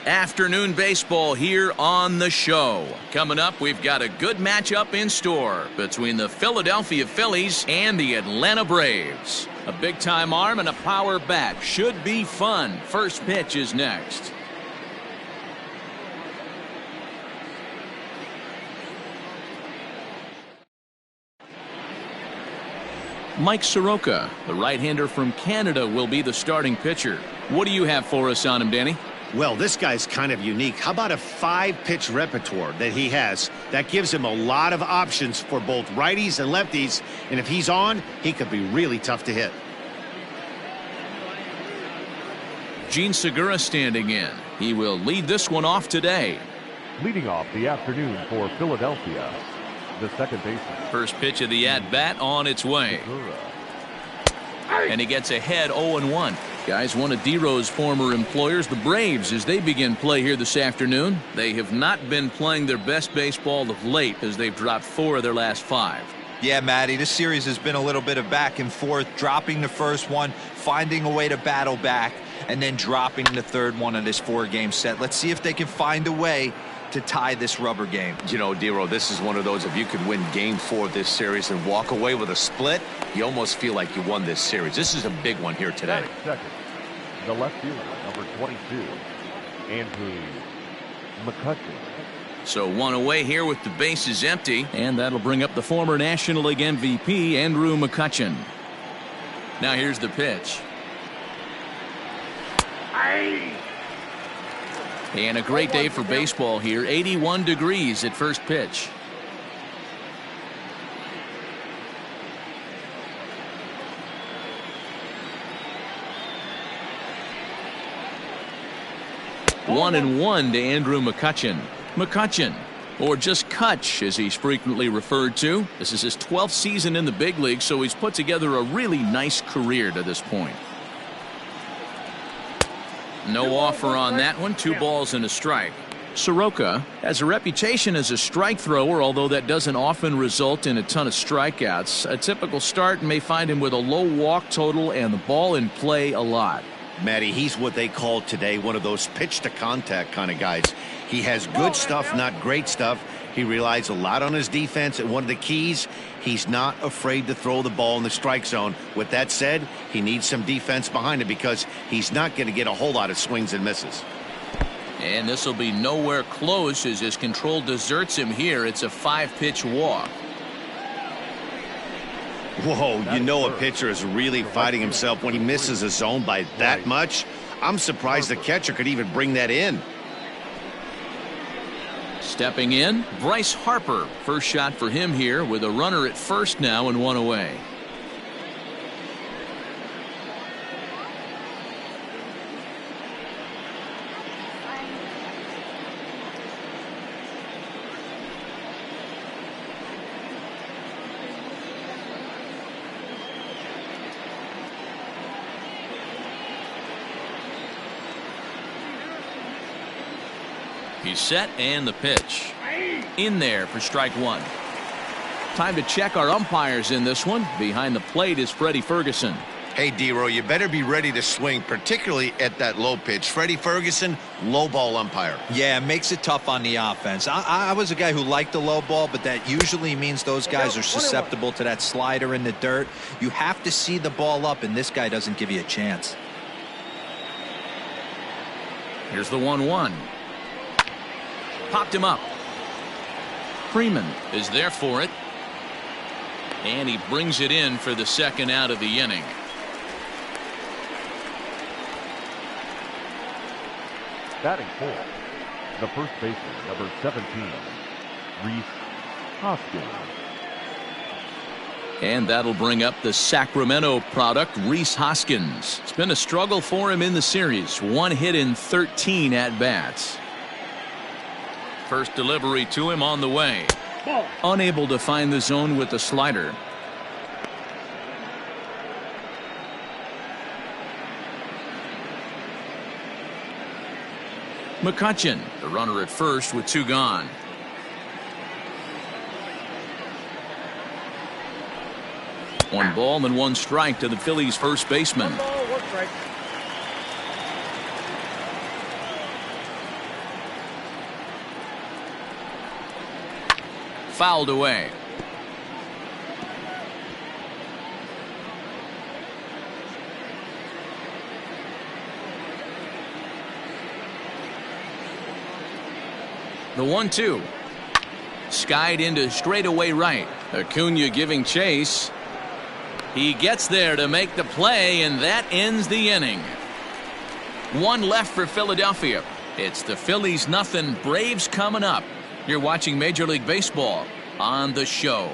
Afternoon baseball here on the show. Coming up, we've got a good matchup in store between the Philadelphia Phillies and the Atlanta Braves. A big-time arm and a power bat. Should be fun. First pitch is next. Mike Soroka, the right-hander from Canada, will be the starting pitcher. What do you have for us on him, Danny? Well, this guy's kind of unique. How about a 5-pitch repertoire that he has? That gives him a lot of options for both righties and lefties. And if he's on, he could be really tough to hit. Gene Segura standing in. He will lead this one off today. Leading off the afternoon for Philadelphia, the second baseman. First pitch of the at-bat on its way. And he gets ahead 0-1. Guys, one of D-Row's former employers, the Braves, as they begin play here this afternoon. They have not been playing their best baseball of late as they've dropped 4 of their last 5. Yeah, Matty, this series has been a little bit of back and forth, dropping the first one, finding a way to battle back, and then dropping the third one of this 4-game set. Let's see if they can find a way to tie this rubber game. You know, D-Row, this is one of those, if you could win game 4 of this series and walk away with a split, you almost feel like you won this series. This is a big one here today. Second, the left fielder, number 22, Andrew McCutcheon. So one away here with the bases empty, and that'll bring up the former National League MVP, Andrew McCutcheon. Now here's the pitch. And a great day for baseball here. 81 degrees at first pitch. One and one to Andrew McCutcheon. McCutcheon, or just Kutch as he's frequently referred to. This is his 12th season in the big league, so he's put together a really nice career to this point. No offer on that one. 2 balls and a strike. Soroka has a reputation as a strike thrower, although that doesn't often result in a ton of strikeouts. A typical start may find him with a low walk total and the ball in play a lot. Matty, he's what they call today one of those pitch to contact kind of guys. He has good stuff, not great stuff. He relies a lot on his defense, and one of the keys, he's not afraid to throw the ball in the strike zone. With that said, he needs some defense behind him because he's not going to get a whole lot of swings and misses. And this will be nowhere close as his control deserts him here. It's a 5-pitch walk. Whoa, you know a pitcher is really fighting himself when he misses a zone by that much. I'm surprised the catcher could even bring that in. Stepping in, Bryce Harper. First shot for him here with a runner at first now and 1 away. He's set and the pitch. In there for strike 1. Time to check our umpires in this one. Behind the plate is Freddie Ferguson. Hey, D-Row, you better be ready to swing, particularly at that low pitch. Freddie Ferguson, low ball umpire. Yeah, it makes it tough on the offense. I was a guy who liked the low ball, but that usually means those guys are susceptible to that slider in the dirt. You have to see the ball up, and this guy doesn't give you a chance. Here's the 1-1. Popped him up. Freeman is there for it. And he brings it in for the second out of the inning. Batting fourth, the first baseman, number 17, Rhys Hoskins. And that'll bring up the Sacramento product, Rhys Hoskins. It's been a struggle for him in the series. 1 hit in 13 at-bats. First delivery to him on the way. Unable to find the zone with the slider. McCutcheon, the runner at first with 2 gone. One ball and 1 strike to the Phillies first baseman. Fouled away. The 1-2. Skied into straightaway right. Acuna giving chase. He gets there to make the play, and that ends the inning. One left for Philadelphia. It's the Phillies nothing, Braves coming up. You're watching Major League Baseball on The Show.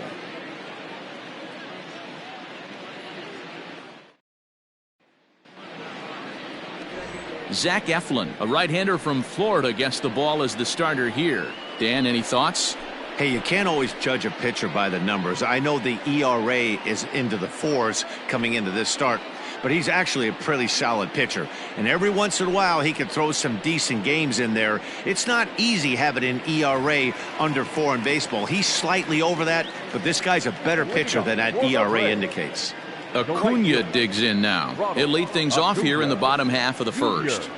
Zach Eflin, a right-hander from Florida, gets the ball as the starter here. Dan, any thoughts? Hey, you can't always judge a pitcher by the numbers. I know the ERA is into the 4s coming into this start, but he's actually a pretty solid pitcher. And every once in a while, he can throw some decent games in there. It's not easy having an ERA under 4 in baseball. He's slightly over that, but this guy's a better pitcher than that ERA indicates. Acuna digs in now. He'll lead things off here in the bottom half of the first.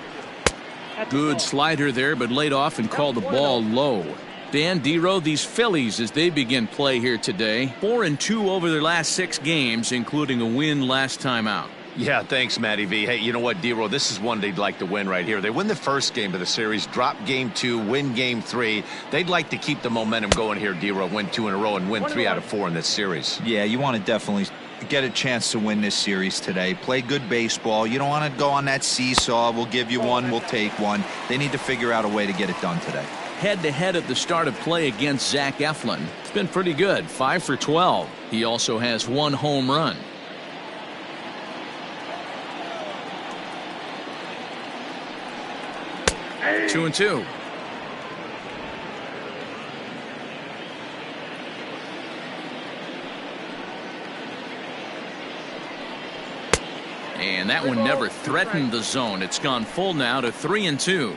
Good slider there, but laid off and called the ball low. Dan, D-Row, these Phillies, as they begin play here today, 4-2 over their last 6 games, including a win last time out. Yeah, thanks, Matty V. Hey, you know what, D-Row, this is one they'd like to win right here. They win the first game of the series, drop game 2, win game 3. They'd like to keep the momentum going here, D-Row, win 2 in a row and win 3 out of 4 in this series. Yeah, you want to definitely get a chance to win this series today. Play good baseball. You don't want to go on that seesaw. We'll give you one, we'll take one. They need to figure out a way to get it done today. Head-to-head at the start of play against Zach Eflin. It's been pretty good, 5 for 12. He also has 1 home run. Hey. 2-2. And that one never threatened the zone. It's gone full now to 3-2.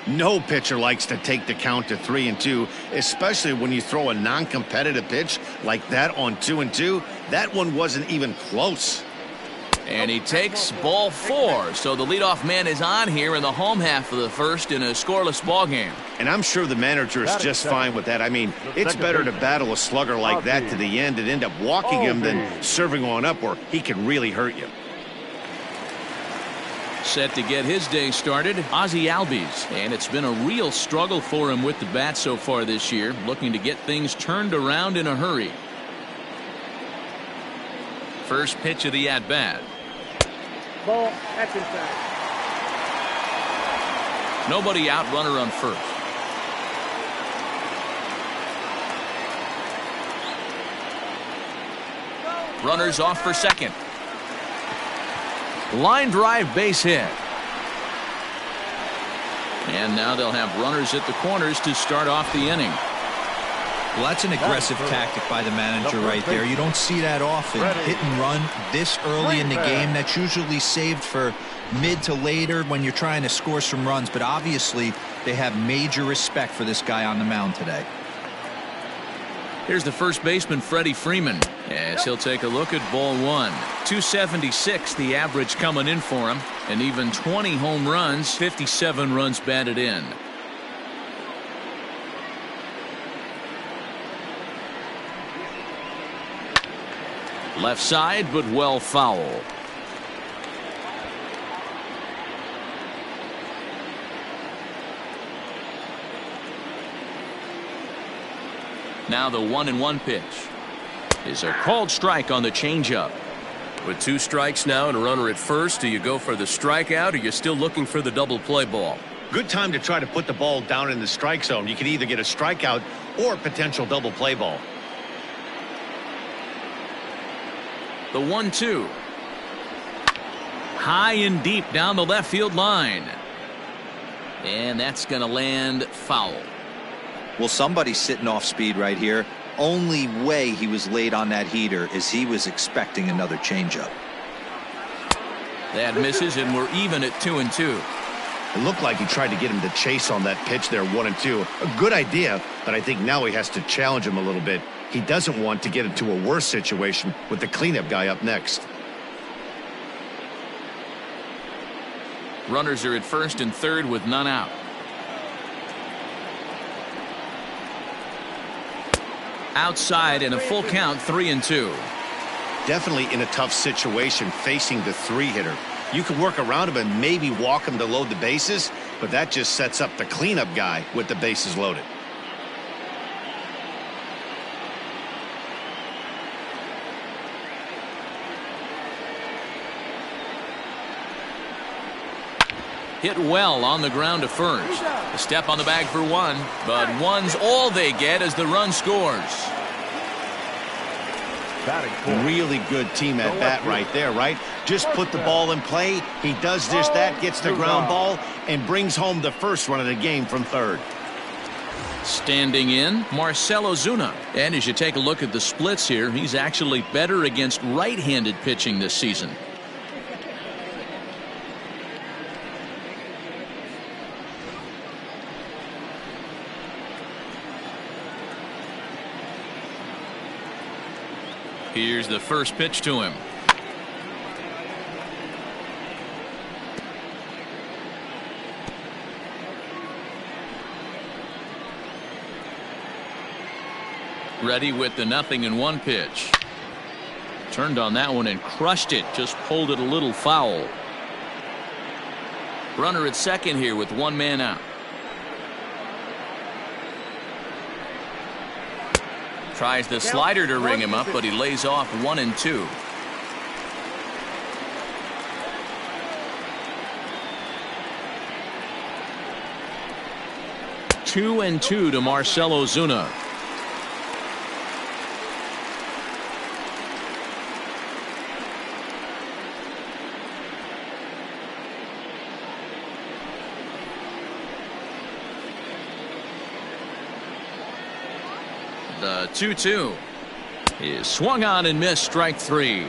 No pitcher likes to take the count to 3-2, especially when you throw a non-competitive pitch like that on 2-2. That one wasn't even close. And he takes ball 4. So the leadoff man is on here in the home half of the first in a scoreless ball game. And I'm sure the manager is just fine with that. I mean, it's better to battle a slugger like that to the end and end up walking him than serving on up where he can really hurt you. Set to get his day started, Ozzie Albies. And it's been a real struggle for him with the bat so far this year, looking to get things turned around in a hurry. First pitch of the at-bat. Ball, that's inside. Nobody out, runner on first. Runners off for second. Line drive, base hit. And now they'll have runners at the corners to start off the inning. Well, that's an aggressive tactic by the manager right there. You don't see that often. Hit and run this early in the game. That's usually saved for mid to later when you're trying to score some runs. But obviously, they have major respect for this guy on the mound today. Here's the first baseman, Freddie Freeman, as he'll take a look at ball 1. 276 the average coming in for him, and even 20 home runs, 57 runs batted in. Left side, but well foul. Now the 1-1 pitch is a called strike on the changeup. With 2 strikes now and a runner at first, do you go for the strikeout or you're still looking for the double play ball? Good time to try to put the ball down in the strike zone. You can either get a strikeout or potential double play ball. The 1-2. High and deep down the left field line. And that's going to land foul. Well, somebody's sitting off speed right here. Only way he was late on that heater is he was expecting another changeup. That misses, and we're even at 2-2. It looked like he tried to get him to chase on that pitch there, 1-2. A good idea, but I think now he has to challenge him a little bit. He doesn't want to get into a worse situation with the cleanup guy up next. Runners are at first and third with none out. Outside in a full count, 3-2. Definitely in a tough situation facing the 3-hitter. You can work around him and maybe walk him to load the bases, but that just sets up the cleanup guy with the bases loaded. Hit well on the ground to first. A step on the bag for one, but one's all they get as the run scores. Really good team at bat right there, right? Just put the ball in play. He does just that, gets the ground ball, and brings home the first run of the game from third. Standing in, Marcell Ozuna. And as you take a look at the splits here, he's actually better against right-handed pitching this season. Here's the first pitch to him. Ready with the 0-1 pitch. Turned on that one and crushed it. Just pulled it a little foul. Runner at second here with one man out. Tries the slider to ring him up, but he lays off 1-2. Two and 2 to Marcell Ozuna. The 2-2 is swung on and missed, strike 3.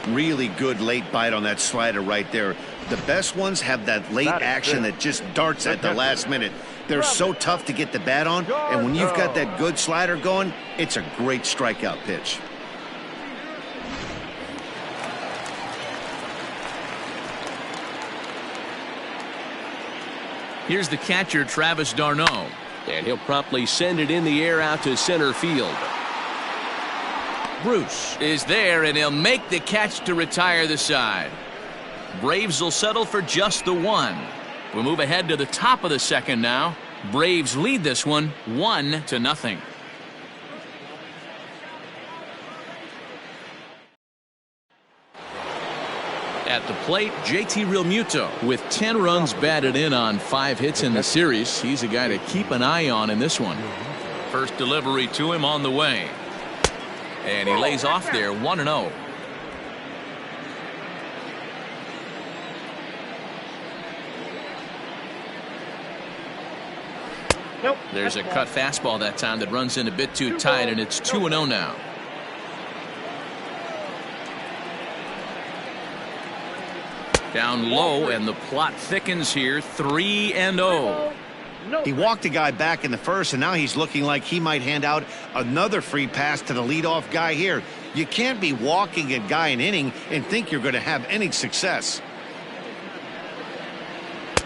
Really good late bite on that slider right there. The best ones have that late action that just darts at the last minute. They're so tough to get the bat on, and when you've got that good slider going, it's a great strikeout pitch. Here's the catcher, Travis d'Arnaud. And he'll promptly send it in the air out to center field. Bruce is there, and he'll make the catch to retire the side. Braves will settle for just the one. We'll move ahead to the top of the second now. Braves lead this one 1-0. At the plate, JT Realmuto with 10 runs batted in on 5 hits in the series. He's a guy to keep an eye on in this one. First delivery to him on the way. And he lays off there 1-0. There's a cut fastball that time that runs in a bit too tight, and it's 2-0 now. Down low, and the plot thickens here. 3-0. He walked a guy back in the first, and now he's looking like he might hand out another free pass to the leadoff guy here. You can't be walking a guy an inning and think you're going to have any success.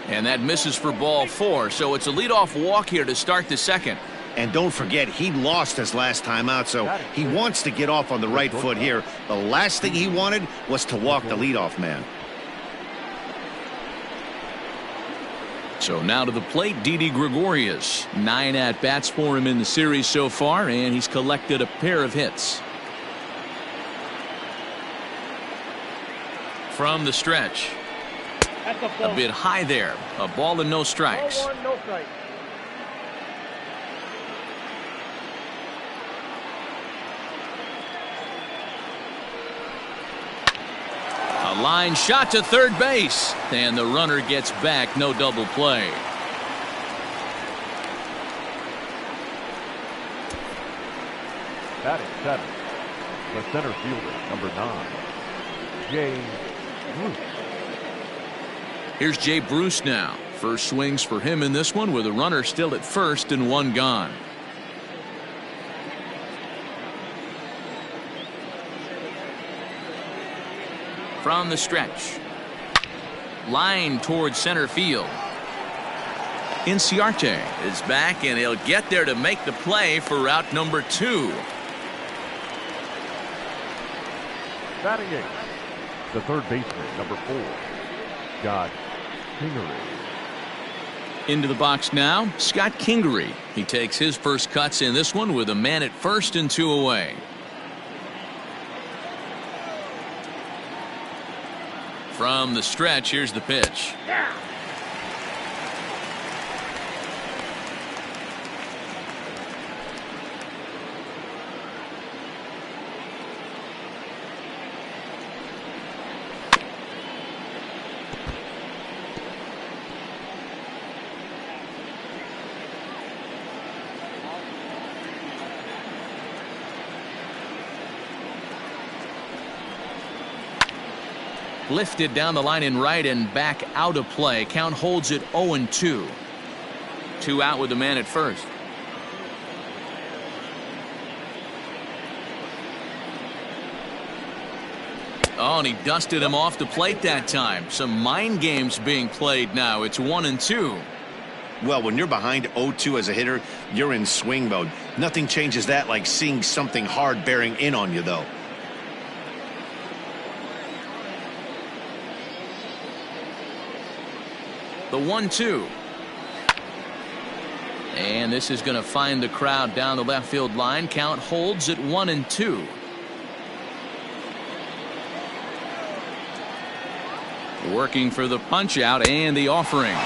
And that misses for ball 4, so it's a leadoff walk here to start the second. And don't forget, he lost his last time out, so he wants to get off on the right foot here. The last thing he wanted was to walk the leadoff man. So now to the plate, Didi Gregorius. 9 at-bats for him in the series so far, and he's collected a pair of hits. From the stretch. A bit high there. A ball and no strikes. No strikes. A line shot to third base, and the runner gets back. No double play. Batting 7, the center fielder, number 9, Jay Bruce. Here's Jay Bruce now. First swings for him in this one, with a runner still at first and one gone. From the stretch. Line towards center field. Inciarte is back, and he'll get there to make the play for out number 2. Batting 8, the third baseman, number 4, Scott Kingery. Into the box now, Scott Kingery. He takes his first cuts in this one with a man at first and 2 away. From the stretch, here's the pitch. Lifted down the line in right and back out of play. Count holds it 0-2. 2 out with the man at first. Oh, and he dusted him off the plate that time. Some mind games being played now. It's 1-2. Well, when you're behind 0-2 as a hitter, you're in swing mode. Nothing changes that like seeing something hard bearing in on you, though. The 1-2. And this is going to find the crowd down the left field line. Count holds at 1-2. Working for the punch out and the offering.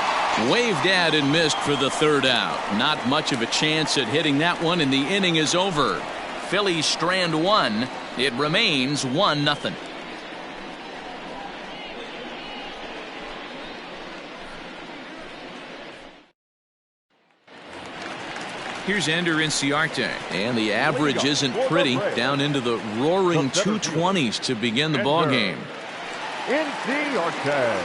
Waved at and missed for the 3rd out. Not much of a chance at hitting that one, and the inning is over. Phillies strand 1. It remains 1-0. Here's Ender Inciarte, and the average isn't pretty, down into the roaring 220s to begin the ball game. Inciarte.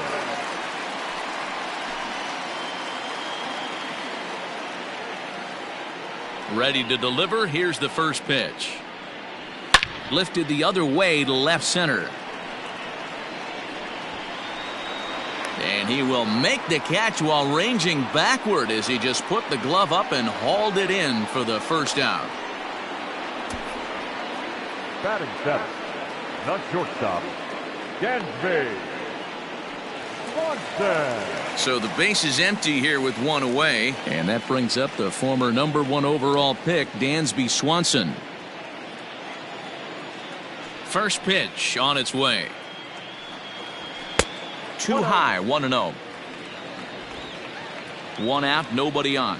Ready to deliver. Here's the first pitch. Lifted the other way to left center. And he will make the catch while ranging backward as he just put the glove up and hauled it in for the first out. Batting 7, not shortstop, Dansby Swanson. So the base is empty here with 1 away, and that brings up the former number 1 overall pick, Dansby Swanson. First pitch on its way. Too high, 1-0. 1 out, nobody on.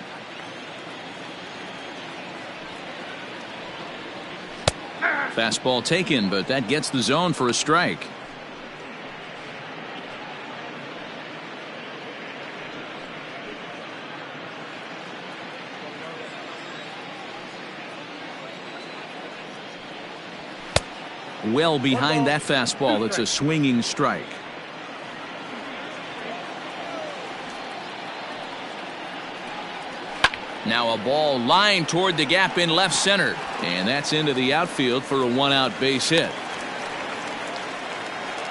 Fastball taken, but that gets the zone for a strike. Well behind that fastball, it's a swinging strike. Now a ball lined toward the gap in left center, and that's into the outfield for a 1-out base hit.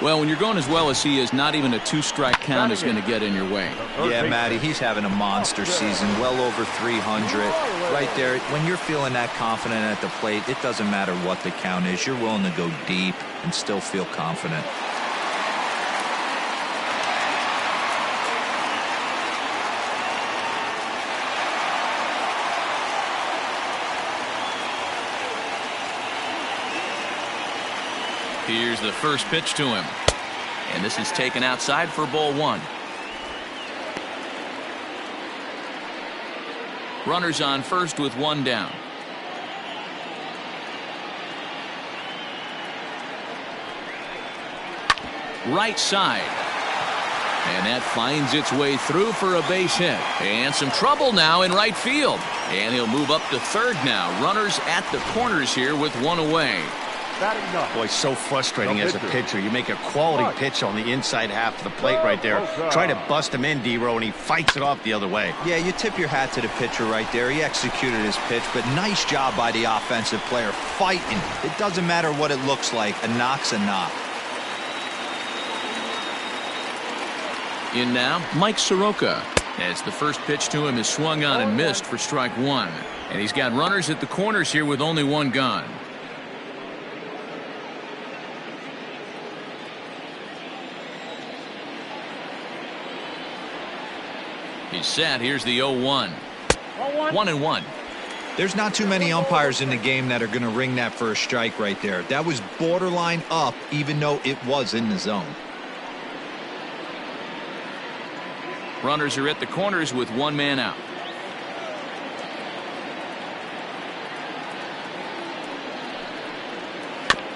Well, when you're going as well as he is, not even a 2-strike count is going to get in your way. Yeah, Matty, he's having a monster season, well over 300. Right there, when you're feeling that confident at the plate, it doesn't matter what the count is. You're willing to go deep and still feel confident. Here's the first pitch to him, and this is taken outside for ball 1. Runners on first with 1 down. Right side, and that finds its way through for a base hit, and some trouble now in right field, and he'll move up to third now. Runners at the corners here with 1 away. Boy, so frustrating as a pitcher. You make a quality pitch on the inside half of the plate right there. Try to bust him in, D-Row, and he fights it off the other way. Yeah, you tip your hat to the pitcher right there. He executed his pitch, but nice job by the offensive player fighting. It doesn't matter what it looks like. A knock's a knock. In now, Mike Soroka. as the first pitch to him is swung on and missed for strike one. And he's got runners at the corners here with only one gone. He's set. Here's the 0-1. 1-1. There's not too many umpires in the game that are going to ring that for a strike right there. That was borderline up, even though it was in the zone. Runners are at the corners with one man out.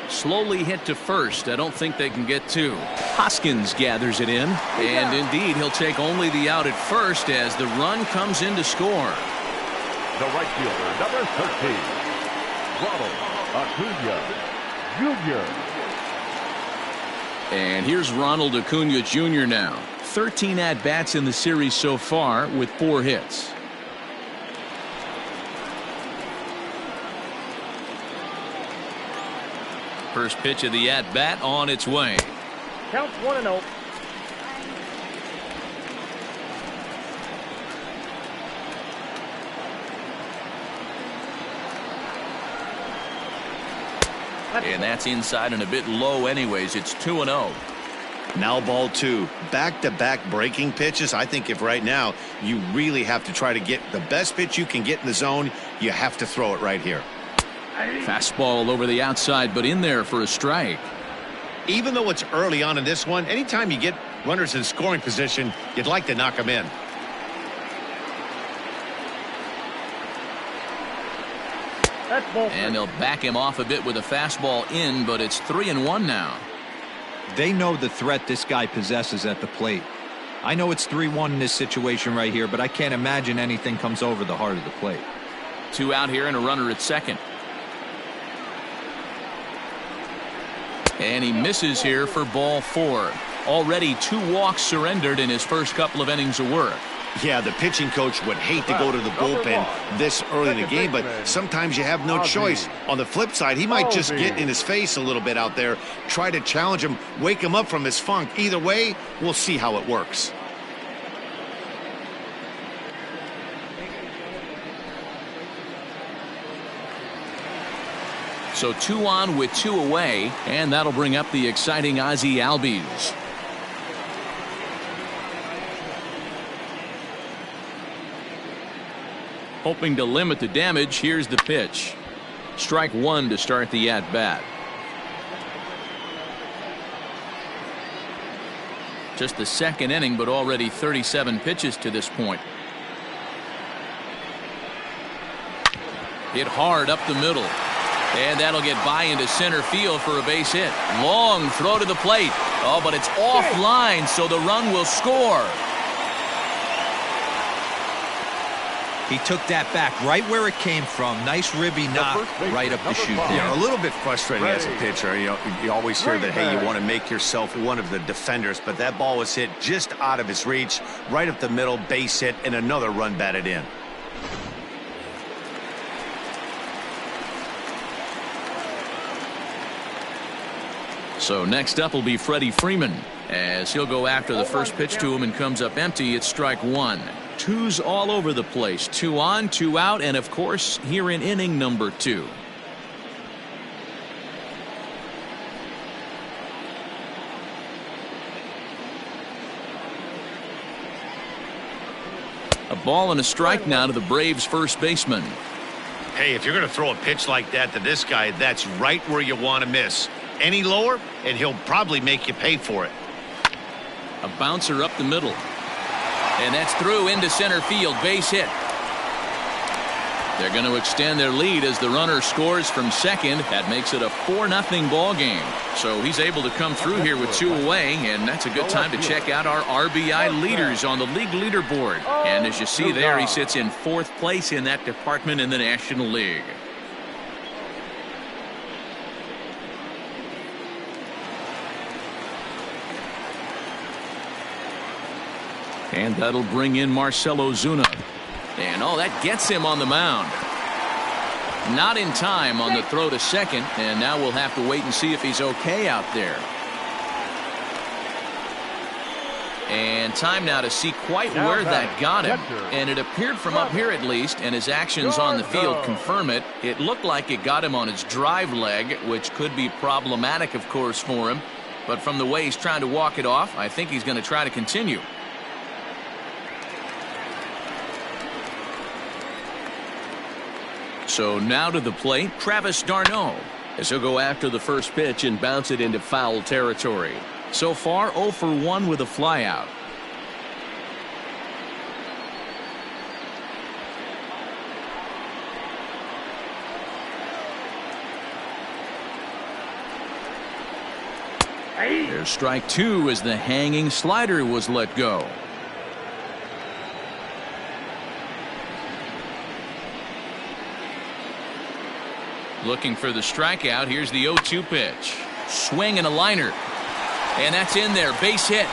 Slowly hit to first. I don't think they can get two. Hoskins gathers it in, and indeed he'll take only the out at first as the run comes in to score. The right fielder, number 13, Ronald Acuna Jr. And here's Ronald Acuna Jr. now. 13 at-bats in the series so far with 4 hits. First pitch of the at-bat on its way. Counts 1-0. And that's inside and a bit low anyways. It's 2-0. Now ball 2. Back-to-back breaking pitches. I think if right now you really have to try to get the best pitch you can get in the zone, you have to throw it right here. Fastball over the outside, but in there for a strike. Even though it's early on in this one, anytime you get runners in scoring position, you'd like to knock them in. And they'll back him off a bit with a fastball in, but it's 3-1 now. They know the threat this guy possesses at the plate. I know it's 3-1 in this situation right here, but I can't imagine anything comes over the heart of the plate. 2 out here and a runner at second. And he misses here for ball 4. Already 2 walks surrendered in his first couple of innings of work. Yeah, the pitching coach would hate to go to the bullpen this early in the game, but sometimes you have no choice. On the flip side, he might just get in his face a little bit out there, try to challenge him, wake him up from his funk. Either way, we'll see how it works. So 2 on with 2 away, and that'll bring up the exciting Ozzie Albies. Hoping to limit the damage, here's the pitch. Strike 1 to start the at-bat. Just the second inning, but already 37 pitches to this point. Hit hard up the middle. And that'll get by into center field for a base hit. Long throw to the plate. Oh, but it's offline, so the run will score. He took that back right where it came from. Nice ribby knock right up the chute there. Yeah, a little bit frustrating as a pitcher. You always hear that, hey, you want to make yourself one of the defenders, but that ball was hit just out of his reach, right up the middle, base hit, and another run batted in. So next up will be Freddie Freeman, as he'll go after the first pitch to him and comes up empty. It's strike 1. 2's all over the place. 2 on, 2 out, and of course here in inning number 2. A ball and a strike now to the Braves first baseman. Hey, if you're going to throw a pitch like that to this guy, that's right where you want to miss. Any lower, and he'll probably make you pay for it. A bouncer up the middle. And that's through into center field. Base hit. They're going to extend their lead as the runner scores from second. That makes it a 4-0 ball game. So he's able to come through here with 2 away, and that's a good time to check out our RBI leaders on the league leaderboard. And as you see there, he sits in 4th place in that department in the National League. And that'll bring in Marcell Ozuna. And oh, that gets him on the mound. Not in time on the throw to second, and now we'll have to wait and see if he's okay out there. And time now to see quite Now where that got him. catcher. And it appeared from up here at least, and his actions on the field confirm it. It looked like it got him on his drive leg, which could be problematic, of course, for him. But from the way he's trying to walk it off, I think he's going to try to continue. So now to the plate, Travis d'Arnaud, as he'll go after the first pitch and bounce it into foul territory. So far, 0 for 1 with a flyout. There's strike 2 as the hanging slider was let go. Looking for the strikeout. Here's the 0-2 pitch. Swing and a liner. And that's in there. Base hit.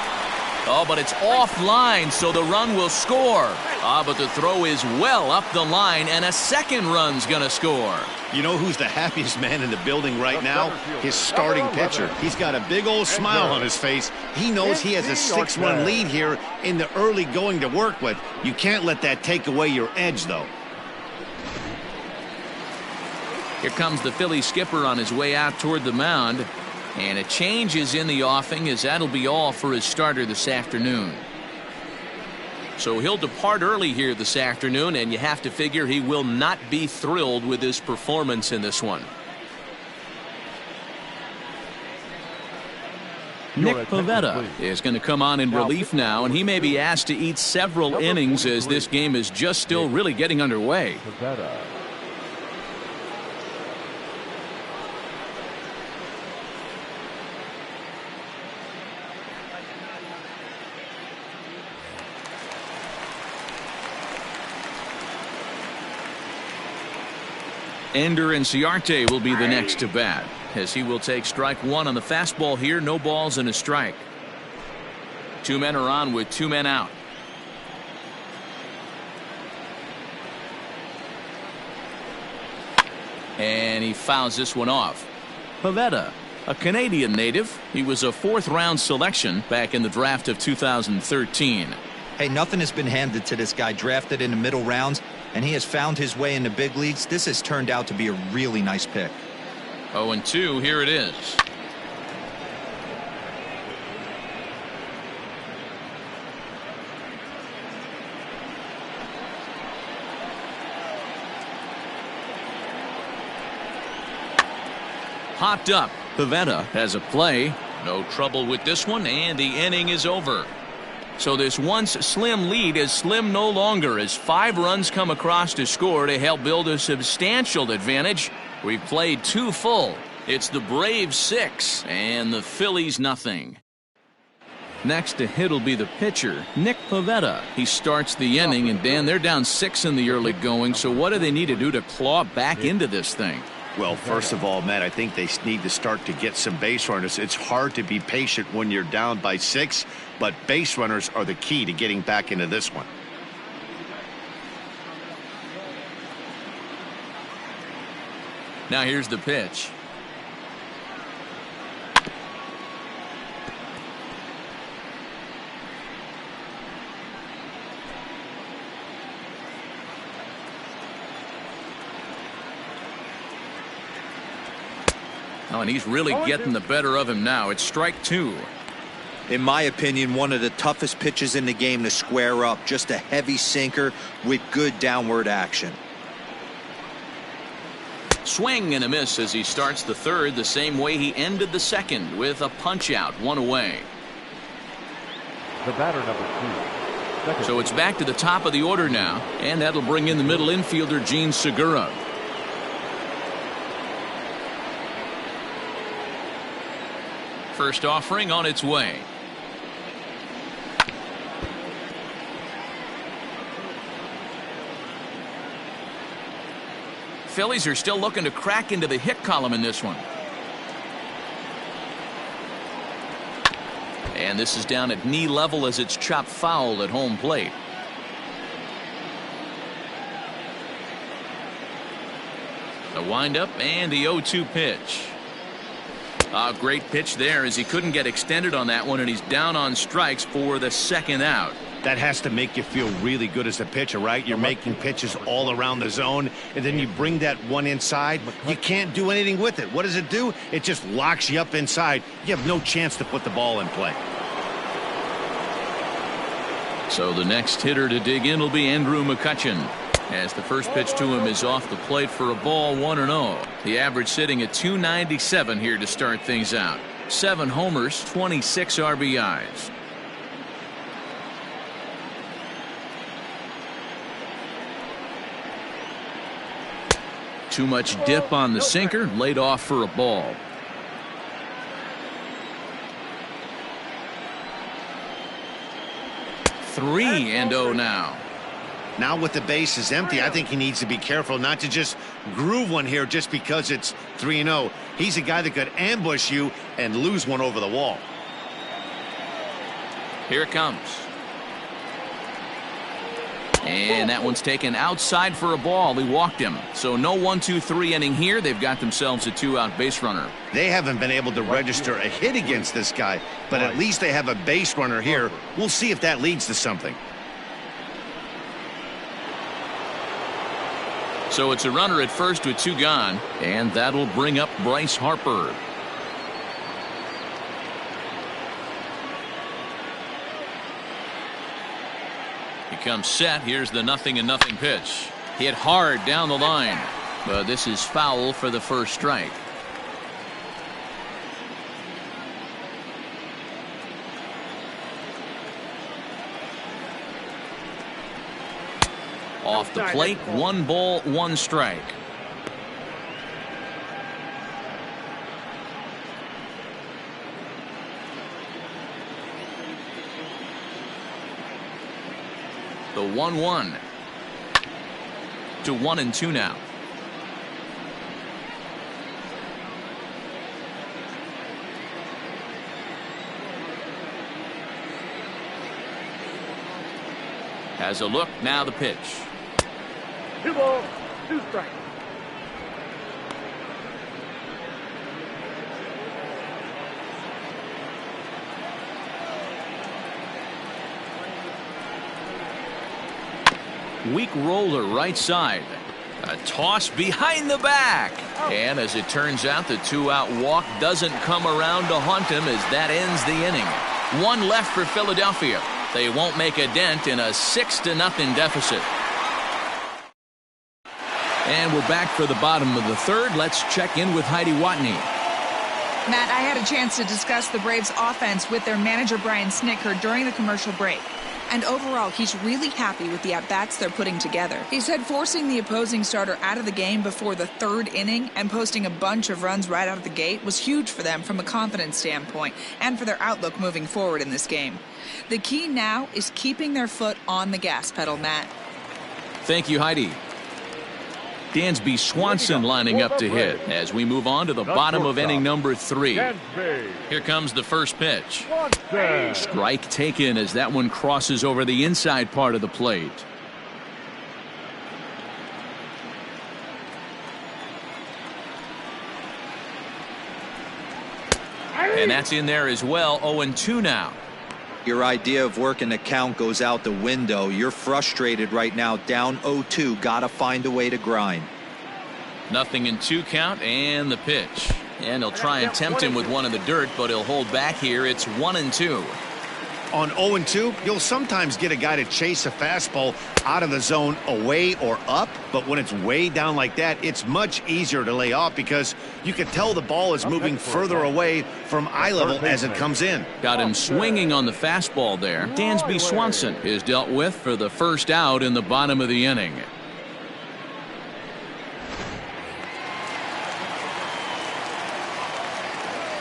Oh, but it's offline, so the run will score. But the throw is well up the line, and a second run's going to score. You know who's the happiest man in the building right now? His starting pitcher. He's got a big old smile on his face. He knows he has a 6-run lead here in the early going to work with. You can't let that take away your edge, though. Here comes the Phillies skipper on his way out toward the mound. And a change is in the offing, as that'll be all for his starter this afternoon. So he'll depart early here this afternoon, and you have to figure he will not be thrilled with his performance in this one. Nick Pivetta is going to come on in relief now, and he may be asked to eat several innings as this game is just still really getting underway. Ender Inciarte will be the next to bat, as he will take strike 1 on the fastball here. No balls and a strike. 2 men are on with 2 men out. And he fouls this one off. Pivetta, a Canadian native. He was a 4th-round selection back in the draft of 2013. Hey, nothing has been handed to this guy. Drafted in the middle rounds, and he has found his way in the big leagues. This has turned out to be a really nice pick. 0-2, here it is. Hopped up. Pivetta has a play. No trouble with this one, and the inning is over. So this once slim lead is slim no longer, as 5 runs come across to score to help build a substantial advantage. We've played 2 full. It's the Braves 6 and the Phillies nothing. Next to hit will be the pitcher, Nick Pivetta. He starts the inning, and Dan, they're down 6 in the early going, so what do they need to do to claw back into this thing? Well, first of all, Matt, I think they need to start to get some base runners. It's hard to be patient when you're down by 6, but base runners are the key to getting back into this one. Now here's the pitch. Oh, and he's really getting the better of him now. It's strike 2. In my opinion, one of the toughest pitches in the game to square up. Just a heavy sinker with good downward action. Swing and a miss as he starts the 3rd the same way he ended the 2nd, with a punch out, 1 away. The batter, number 2. So it's back to the top of the order now, and that'll bring in the middle infielder, Gene Segura. First offering on its way. Phillies are still looking to crack into the hit column in this one. And this is down at knee level as it's chopped foul at home plate. The windup and the 0-2 pitch. A great pitch there as he couldn't get extended on that one, and he's down on strikes for the second out. That has to make you feel really good as a pitcher, right? You're making pitches all around the zone, and then you bring that one inside. You can't do anything with it. What does it do? It just locks you up inside. You have no chance to put the ball in play. So the next hitter to dig in will be Andrew McCutchen, as the first pitch to him is off the plate for a ball, 1-0. The average sitting at 297 here to start things out. 7 homers, 26 RBIs. Too much dip on the sinker, laid off for a ball. Three and 0 now. Now with the bases empty, I think he needs to be careful not to just groove one here just because it's 3-0. He's a guy that could ambush you and lose one over the wall. Here it comes. And that one's taken outside for a ball. He walked him. So no 1-2-3 inning here. They've got themselves a 2-out base runner. They haven't been able to register a hit against this guy, but at least they have a base runner here. We'll see if that leads to something. So it's a runner at first with 2 gone, and that'll bring up Bryce Harper. He comes set. Here's the 0-0 pitch. Hit hard down the line, but this is foul for the first strike. Off the plate, 1 ball, 1 strike. The 1-1 to 1-2 now. Has a look, now the pitch. 2 balls, 2 strikes. Weak roller right side. A toss behind the back. And as it turns out, the 2-out walk doesn't come around to haunt him as that ends the inning. 1 left for Philadelphia. They won't make a dent in a 6-0 deficit. And we're back for the bottom of the third. Let's check in with Heidi Watney. Matt, I had a chance to discuss the Braves offense with their manager Brian Snitker during the commercial break. And overall, he's really happy with the at-bats they're putting together. He said forcing the opposing starter out of the game before the 3rd inning and posting a bunch of runs right out of the gate was huge for them from a confidence standpoint and for their outlook moving forward in this game. The key now is keeping their foot on the gas pedal, Matt. Thank you, Heidi. Dansby Swanson lining up to hit as we move on to the bottom of inning number 3. Here comes the first pitch. Strike taken as that one crosses over the inside part of the plate. And that's in there as well. 0-2 now. Your idea of working the count goes out the window. You're frustrated right now, down 0-2. Gotta find a way to grind. 0-2 count, and the pitch. And he'll try and tempt him with one in the dirt, but he'll hold back here. It's 1-2. On 0-2, you'll sometimes get a guy to chase a fastball out of the zone away or up, but when it's way down like that, it's much easier to lay off because you can tell the ball is moving further away from eye level as it comes in. Got him swinging on the fastball there. Dansby Swanson is dealt with for the first out in the bottom of the inning.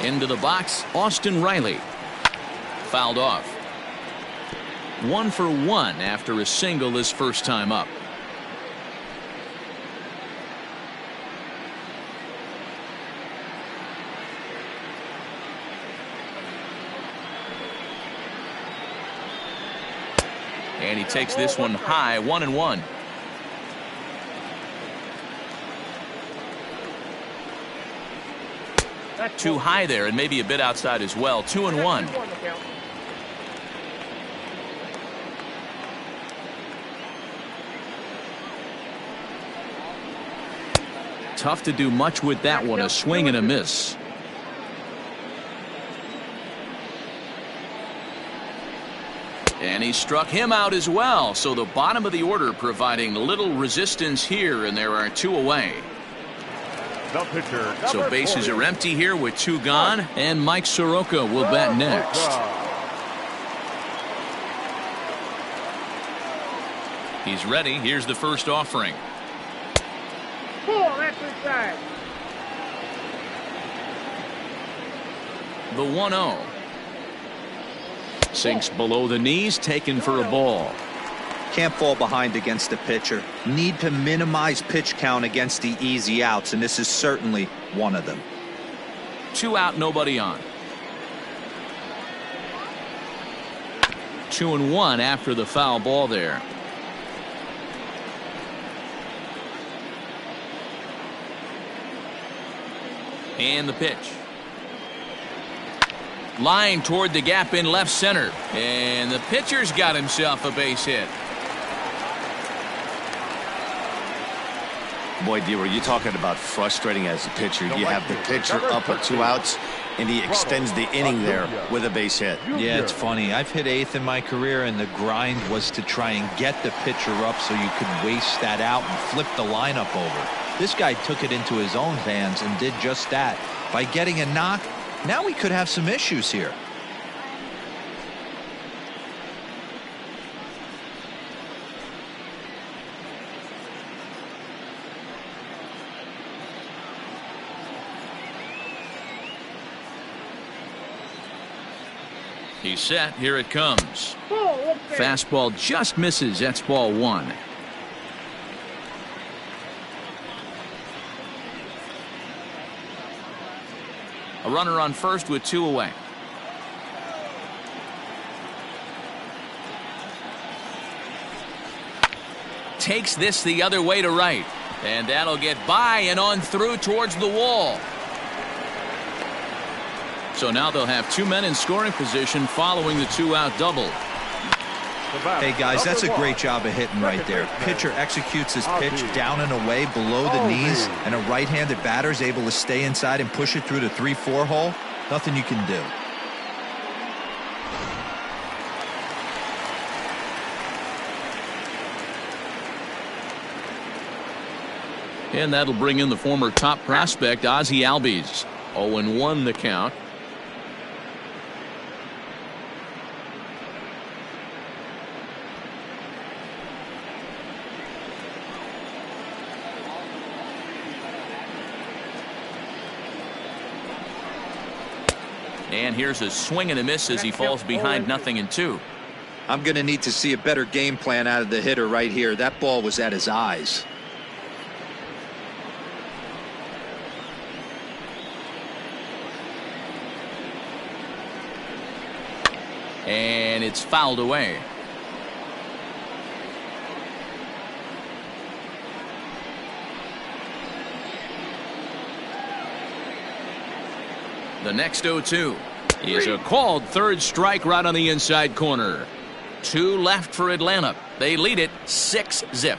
Into the box, Austin Riley. Fouled off. 1 for 1 after a single his first time up. And he takes this one high, 1-1. Too high there and maybe a bit outside as well. 2-1. Tough to do much with that one. A swing and a miss. And he struck him out as well. So the bottom of the order providing little resistance here, and there are 2 away. The pitcher, So bases are empty here with 2 gone, and Mike Soroka will bat next. He's ready. Here's the first offering. That's inside. The 1-0. Sinks below the knees, taken for a ball. Can't fall behind against the pitcher. Need to minimize pitch count against the easy outs, and this is certainly one of them. 2 out, nobody on. 2-1 after the foul ball there. And the pitch. Line toward the gap in left center. And the pitcher's got himself a base hit. Boy, D-Roy, you're talking about frustrating as a pitcher. You have the pitcher up with 2 outs, and he extends the inning there with a base hit. Yeah, it's funny. I've hit 8th in my career, and the grind was to try and get the pitcher up so you could waste that out and flip the lineup over. This guy took it into his own hands and did just that. By getting a knock, now we could have some issues here. He's set. Here it comes. Fastball just misses. That's ball 1. A runner on first with 2 away. Takes this the other way to right. And that'll get by and on through towards the wall. So now they'll have 2 men in scoring position following the 2-out double. Hey guys, that's a great job of hitting right there. Pitcher executes his pitch down and away below the knees, and a right-handed batter is able to stay inside and push it through the 3-4 hole. Nothing you can do. And that'll bring in the former top prospect Ozzie Albies. 0-1 the count. And here's a swing and a miss as he falls behind 0-2. I'm going to need to see a better game plan out of the hitter right here. That ball was at his eyes. And it's fouled away. The next 0-2 is a called third strike right on the inside corner. 2 left for Atlanta. They lead it 6-0.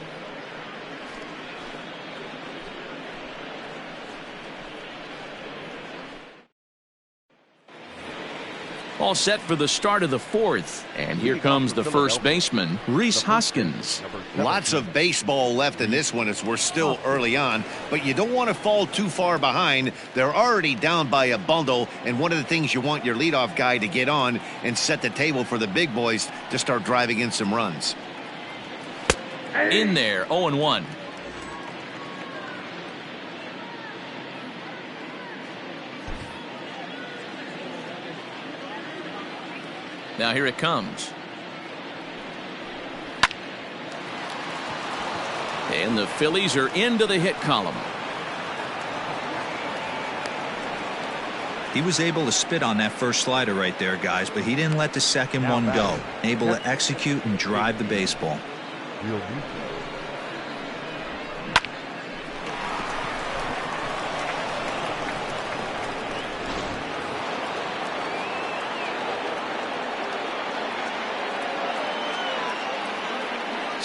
All set for the start of the 4th. And here comes the first baseman, Rhys Hoskins. Lots of baseball left in this one as we're still early on, but you don't want to fall too far behind. They're already down by a bundle, and one of the things you want your leadoff guy to get on and set the table for the big boys to start driving in some runs. In there, 0-1. Now here it comes. And the Phillies are into the hit column. He was able to spit on that first slider right there, guys, but he didn't let the second one go. Able to execute and drive the baseball.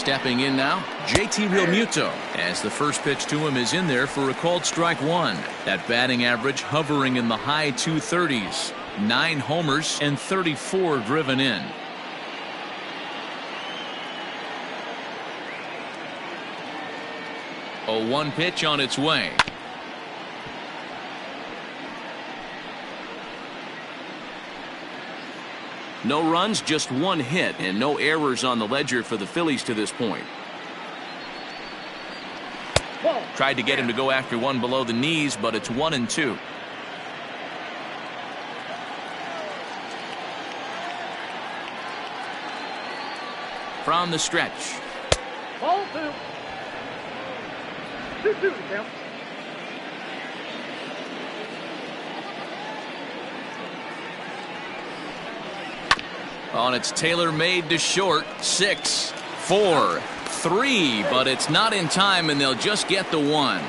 Stepping in now, JT Realmuto, as the first pitch to him is in there for a called strike one. That batting average hovering in the high 230s. 9 homers and 34 driven in. A 1 pitch on its way. No runs, just 1 hit, and no errors on the ledger for the Phillies to this point. Tried to get him to go after one below the knees, but it's 1-2. From the stretch. Ball 2. 2-2 count. On its tailor-made to short. 6, 4, 3, but it's not in time, and they'll just get the 1.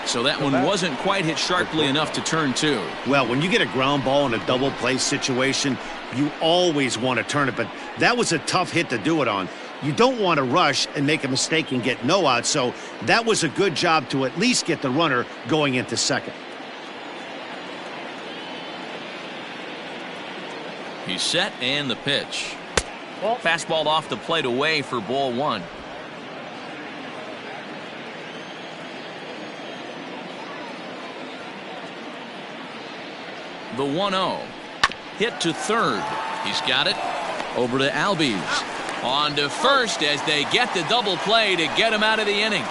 So that one wasn't quite hit sharply enough to turn 2. Well, when you get a ground ball in a double play situation, you always want to turn it, but that was a tough hit to do it on. You don't want to rush and make a mistake and get no out, so that was a good job to at least get the runner going into second. He's set, and the pitch. Fastball off the plate away for ball 1. The 1-0. Hit to third. He's got it. Over to Albies. On to first as they get the double play to get him out of the inning.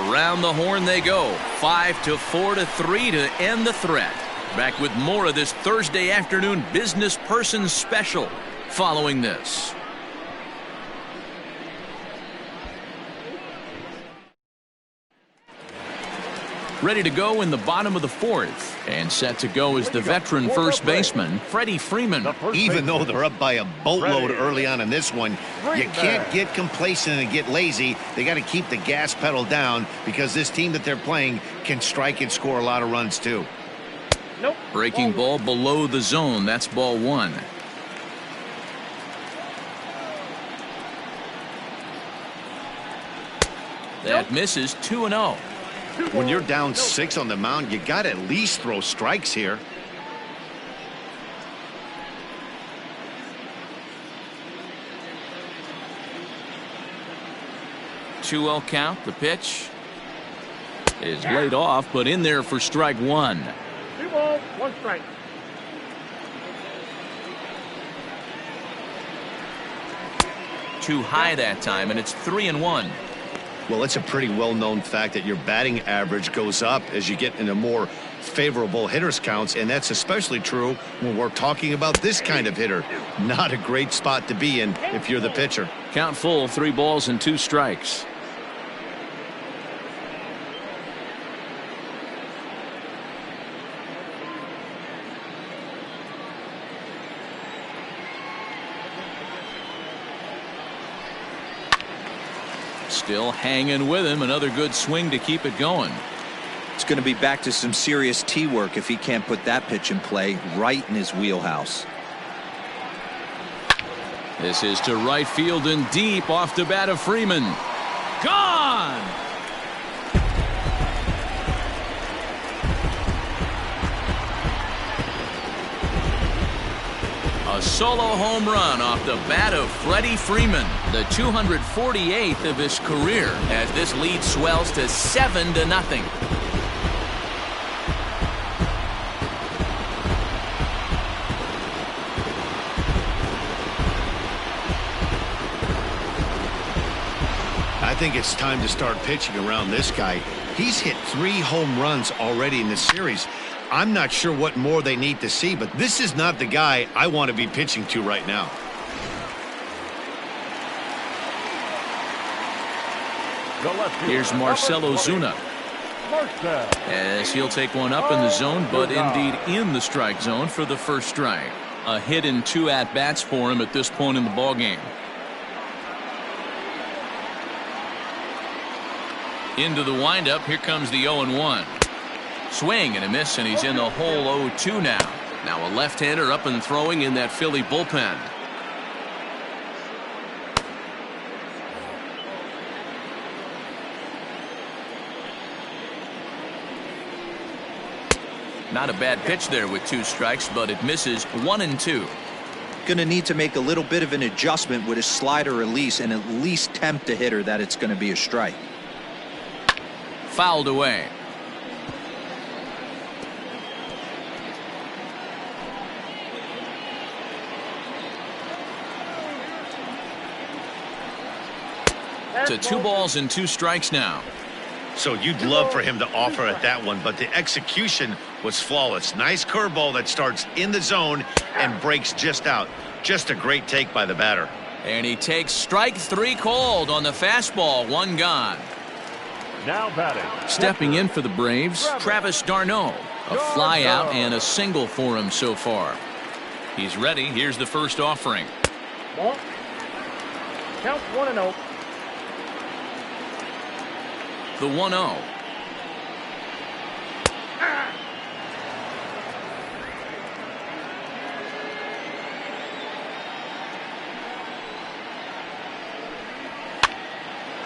Around the horn they go. 5-4 to 3 to end the threat. Back with more of this Thursday afternoon business person special following this. Ready to go in the bottom of the 4th. And set to go is the veteran first baseman, Freddie Freeman. Even though they're up by a boatload early on in this one, you can't get complacent and get lazy. They got to keep the gas pedal down because this team that they're playing can strike and score a lot of runs too. Nope. Breaking ball below the zone. That's ball 1. That misses. 2-0. When you're down 6 on the mound, you got to at least throw strikes here. Two-0 count. The pitch is laid off, but in there for strike 1. 2 balls, 1 strike. Too high that time, and it's 3-1. Well, it's a pretty well-known fact that your batting average goes up as you get into more favorable hitters counts, and that's especially true when we're talking about this kind of hitter. Not a great spot to be in if you're the pitcher. Count full, 3 balls and 2 strikes. Still hanging with him. Another good swing to keep it going. It's going to be back to some serious tee work if he can't put that pitch in play right in his wheelhouse. This is to right field and deep off the bat of Freeman. Gone! A solo home run off the bat of Freddie Freeman, the 248th of his career, as this lead swells to 7-0. I think it's time to start pitching around this guy. He's hit 3 home runs already in this series. I'm not sure what more they need to see, but this is not the guy I want to be pitching to right now. Here's Marcell Ozuna, as he'll take one up in the zone, but indeed in the strike zone for the first strike. A hit in 2 at-bats for him at this point in the ballgame. Into the windup. Here comes the 0-1. Swing and a miss, and he's in the hole 0-2 now. Now a left-hander up and throwing in that Philly bullpen. Not a bad pitch there with 2 strikes, but it misses 1-2. Going to need to make a little bit of an adjustment with his slider release and at least tempt the hitter that it's going to be a strike. Fouled away. To 2 balls and 2 strikes now. So you'd love for him to offer at that one, but the execution was flawless. Nice curveball that starts in the zone and breaks just out. Just a great take by the batter. And he takes strike 3 called on the fastball. 1 gone. Now batting. Stepping in for the Braves, Travis d'Arnaud. A fly out and a single for him so far. He's ready. Here's the first offering. Ball. Count 1-0. The 1-0.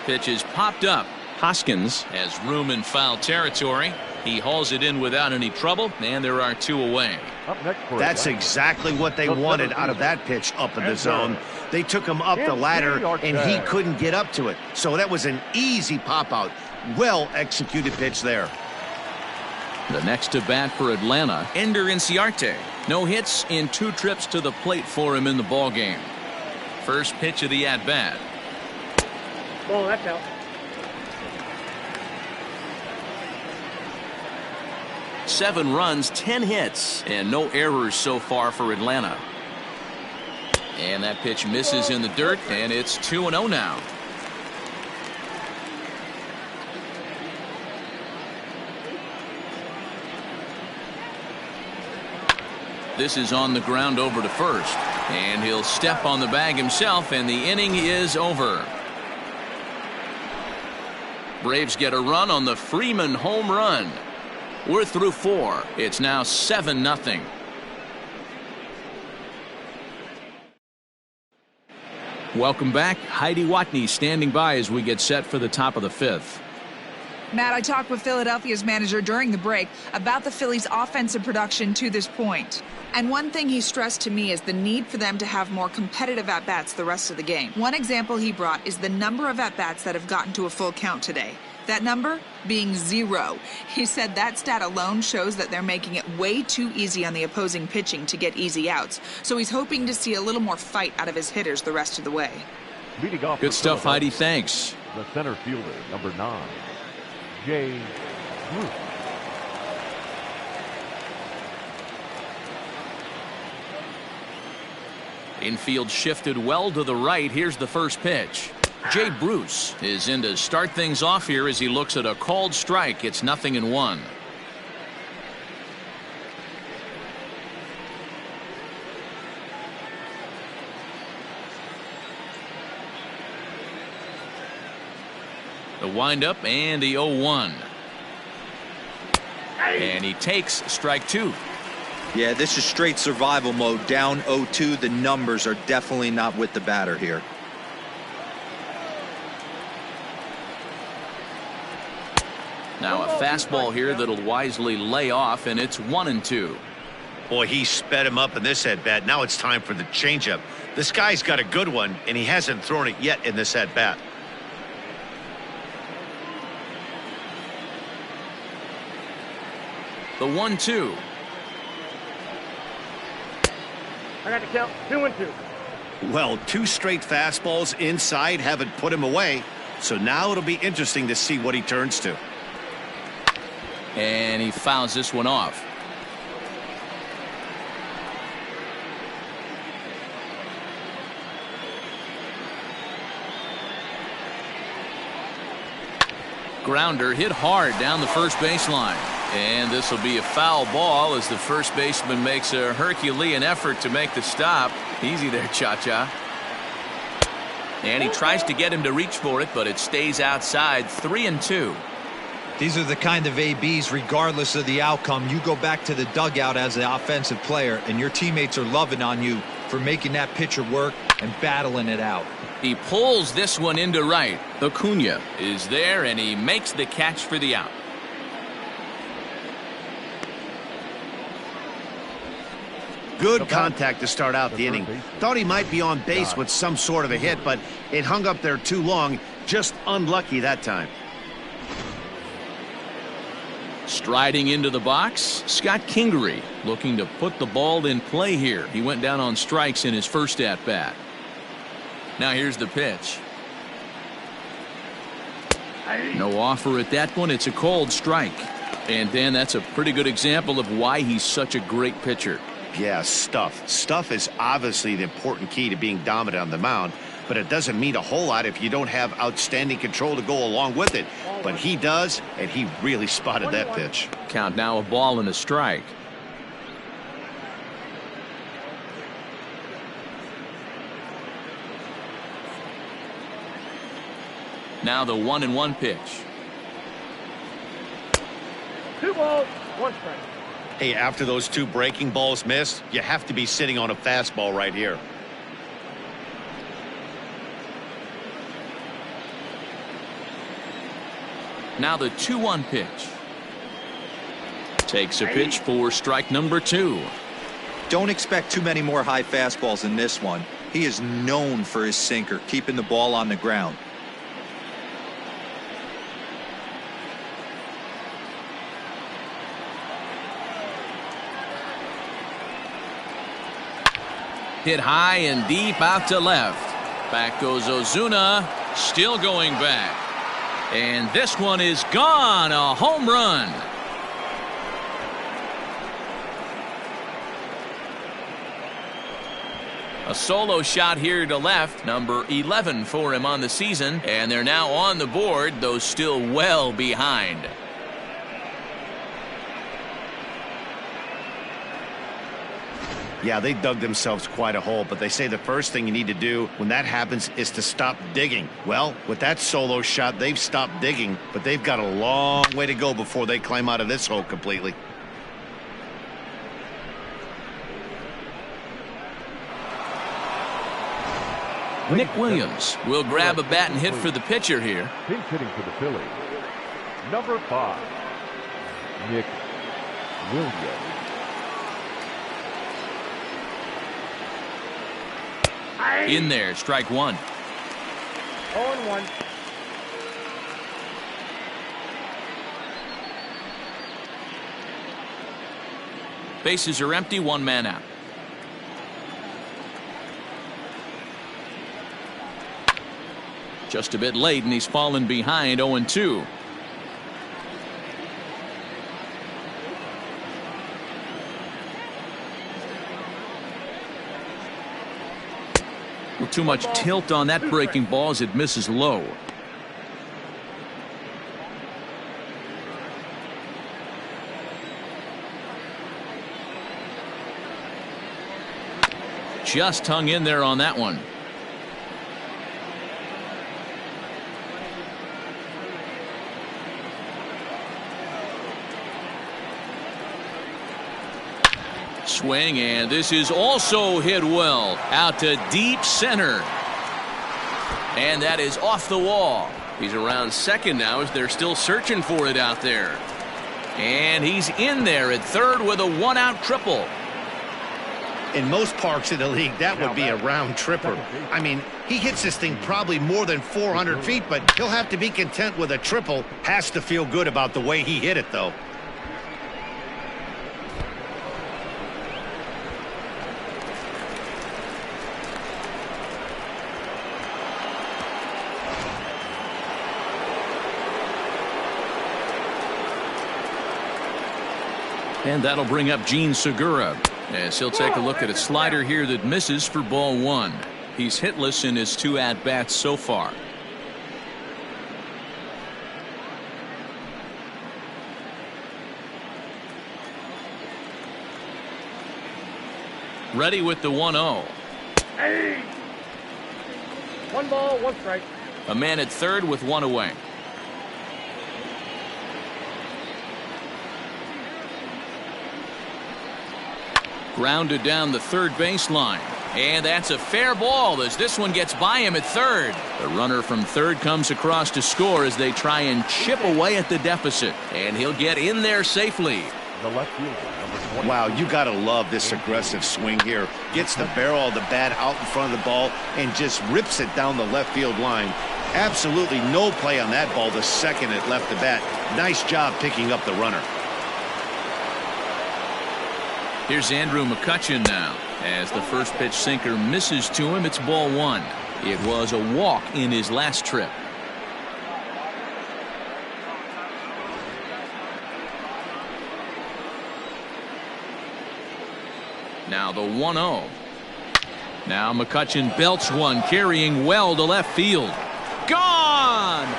Pitch is popped up. Hoskins has room in foul territory. He hauls it in without any trouble, and there are 2 away. Up next for That's Atlanta. exactly what they wanted out of that pitch up in the zone. They took him up the ladder, and he couldn't get up to it. So that was an easy pop-out. Well-executed pitch there. The next to bat for Atlanta, Ender Inciarte. No hits in 2 trips to the plate for him in the ballgame. First pitch of the at-bat. Ball, that's out. Seven runs, 10 hits, and no errors so far for Atlanta. And that pitch misses in the dirt, and it's 2-0 now. This is on the ground over to first, and he'll step on the bag himself, and the inning is over. Braves get a run on the Freeman home run. We're through 4. It's now 7-0. Welcome back. Heidi Watney standing by as we get set for the top of the 5th. Matt, I talked with Philadelphia's manager during the break about the Phillies' offensive production to this point. And one thing he stressed to me is the need for them to have more competitive at-bats the rest of the game. One example he brought is the number of at-bats that have gotten to a full count today. That number being 0. He said that stat alone shows that they're making it way too easy on the opposing pitching to get easy outs. So he's hoping to see a little more fight out of his hitters the rest of the way. Leading off Good for stuff, Philadelphia, Heidi. Thanks. The center fielder, number 9, Jay Bruce. Infield shifted well to the right. Here's the first pitch. Jay Bruce is in to start things off here as he looks at a called strike. It's 0-1. The windup and the 0-1. And he takes strike 2. Yeah, this is straight survival mode. Down 0-2. The numbers are definitely not with the batter here. Now a fastball here that'll wisely lay off, and it's 1-2. Boy, he sped him up in this at-bat. Now it's time for the changeup. This guy's got a good one, and he hasn't thrown it yet in this at-bat. The 1-2. I got to count 2-2. Well, 2 straight fastballs inside haven't put him away. So now it'll be interesting to see what he turns to. And he fouls this one off. Grounder hit hard down the first baseline. And this will be a foul ball as the first baseman makes a Herculean effort to make the stop. Easy there, Cha-Cha. And he tries to get him to reach for it, but it stays outside. 3-2. These are the kind of ABs, regardless of the outcome. You go back to the dugout as an offensive player, and your teammates are loving on you for making that pitcher work and battling it out. He pulls this one into right. Acuna is there, and he makes the catch for the out. Good contact to start out the inning. Thought he might be on base with some sort of a hit, but it hung up there too long. Just unlucky that time. Striding into the box, Scott Kingery looking to put the ball in play here. He went down on strikes in his first at-bat. Now here's the pitch. No offer at that one. It's a called strike. And Dan, that's a pretty good example of why he's such a great pitcher. Yeah, stuff. Stuff is obviously the important key to being dominant on the mound, but it doesn't mean a whole lot if you don't have outstanding control to go along with it. But he does, and he really spotted that pitch. Count now, a ball and a strike. Now the 1-1 pitch. 2 balls, 1 strike. Hey, after those 2 breaking balls missed, you have to be sitting on a fastball right here. Now the 2-1 pitch. Takes a pitch for strike number 2. Don't expect too many more high fastballs in this one. He is known for his sinker, keeping the ball on the ground. Hit high and deep out to left. Back goes Ozuna, still going back. And this one is gone, a home run. A solo shot here to left, number 11 for him on the season, and they're now on the board, though still well behind. Yeah, they dug themselves quite a hole, but they say the first thing you need to do when that happens is to stop digging. Well, with that solo shot, they've stopped digging, but they've got a long way to go before they climb out of this hole completely. Nick Williams will grab a bat and hit for the pitcher here. Pinch hitting for the Phillies. Number 5, Nick Williams. In there, strike 1. 0-1. Bases are empty, 1 man out. Just a bit late, and he's fallen behind 0-2. Too much tilt on that breaking ball as it misses low. Just hung in there on that one. Swing, and this is also hit well out to deep center, and that is off the wall. He's around second now as they're still searching for it out there, and he's in there at third with a 1-out triple. In most parks in the league, that would be a round tripper. I mean, he hits this thing probably more than 400 feet, but he'll have to be content with a triple. Has to feel good about the way he hit it, though. And that'll bring up Gene Segura as he'll take a look at a slider here that misses for ball 1. He's hitless in his 2 at-bats so far. Ready with the 1-0. Hey! 1 ball, 1 strike. A man at third with 1 away. Grounded down the third baseline. And that's a fair ball as this one gets by him at third. The runner from third comes across to score as they try and chip away at the deficit. And he'll get in there safely. the left fielder, number 20. Wow, you got to love this aggressive swing here. Gets the barrel of the bat out in front of the ball and just rips it down the left field line. Absolutely no play on that ball the second it left the bat. Nice job picking up the runner. Here's Andrew McCutchen now. As the first pitch sinker misses to him, it's ball one. It was a walk in his last trip. Now the 1-0. Now McCutchen belts one, carrying well to left field. Gone!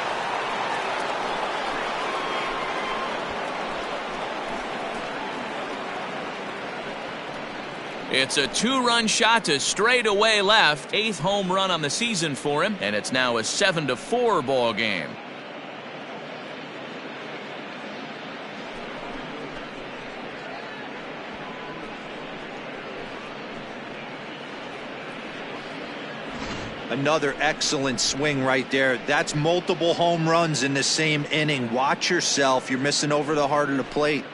It's a two-run shot to straightaway left. 8th home run on the season for him, and it's now a 7-4 ball game. Another excellent swing right there. That's multiple home runs in the same inning. Watch yourself. You're missing over the heart of the plate.